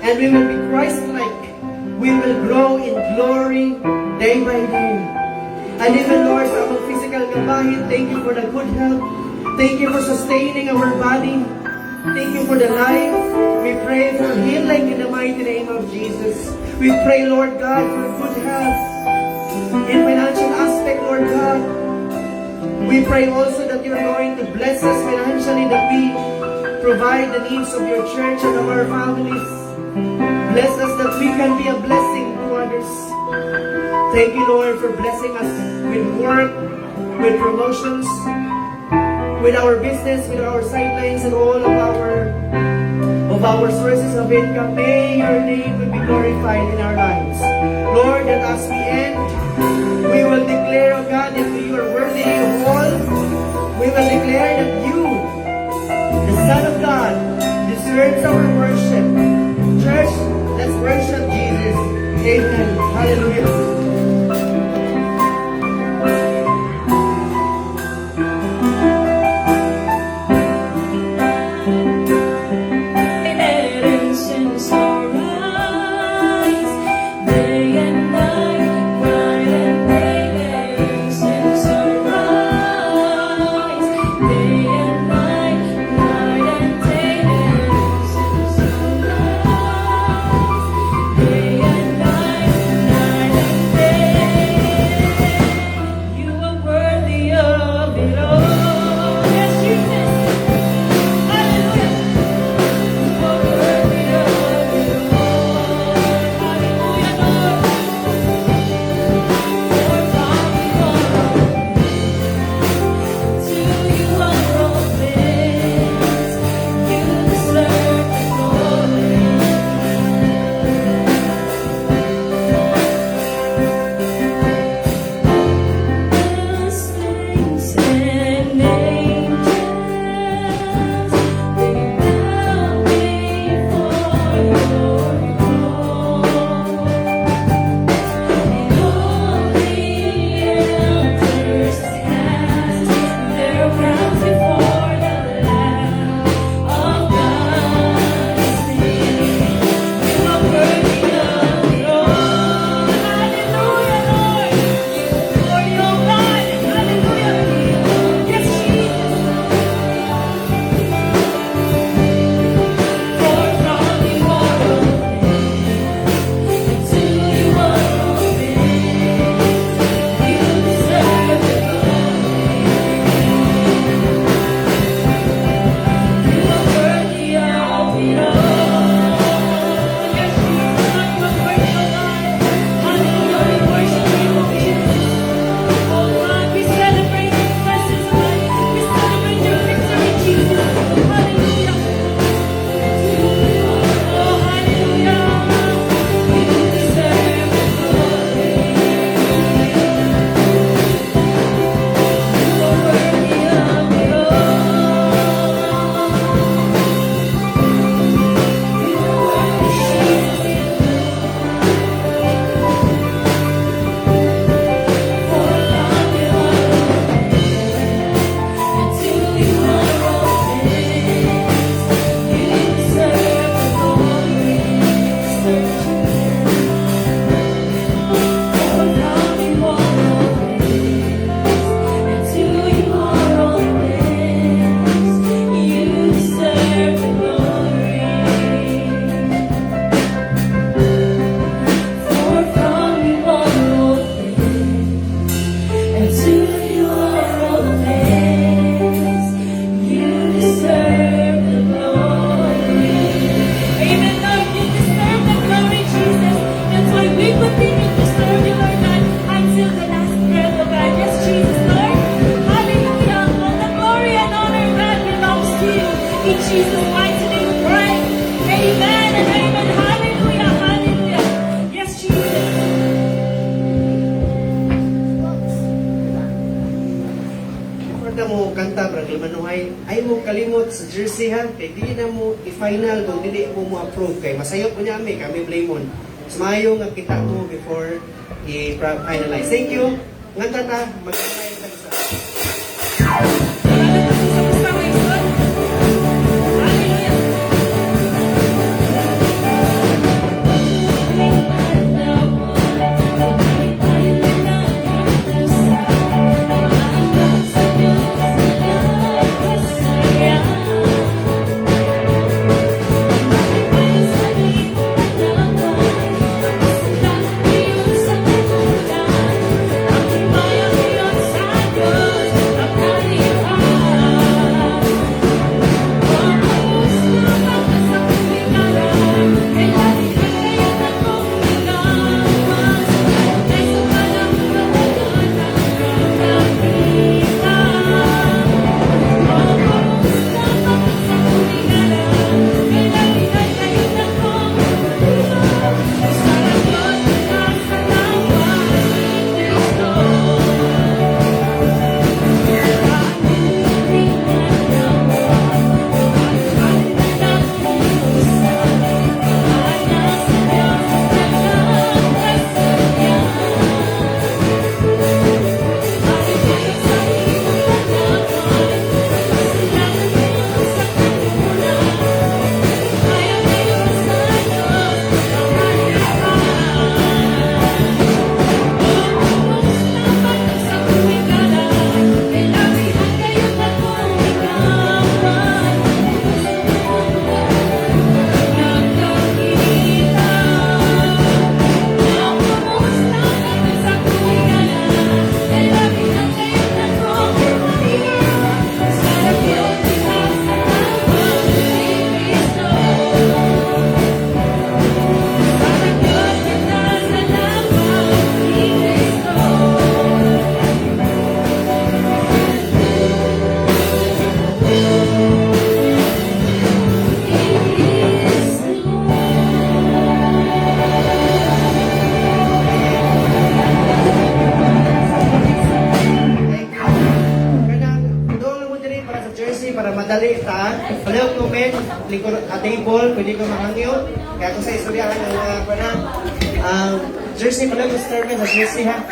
and we will be Christ-like. We will grow in glory day by day. And even, Lord, sa among physical gabahin, thank you for the good health. Thank you for sustaining our body. Thank you for the life. We pray for healing in the mighty name of Jesus. We pray, Lord God, for good health in financial aspect, Lord God. We pray also that you're going to bless us financially, that we provide the needs of your church and of our families. Bless us that we can be a blessing to others. Thank you, Lord, for blessing us with work, with promotions, with our business, with our sidelines, and all of our sources of income. May your name will be glorified in our lives. Lord, that as we end, we will declare, oh God, that you are worthy of all. We will declare that you, the Son of God, deserves our worship. Church, let's worship Jesus. Amen. Hallelujah. kanta para manuhay. Ay mo kalimot sa jersey ha. Kaya di na mo i-final kung hindi mo approve. Kaya masayot mo niya kami Blaymon. Sumayo nga kita mo before i-finalize. Thank you. Nganta ta, mag-finalize sa isa. Sa pustaw isod. Hallelujah. Para madali ta. Pareho comment, likod at table, pwede ko makangyo. Kaya kung sa istoryahan ng jersey, pareho ko sa jersey ha.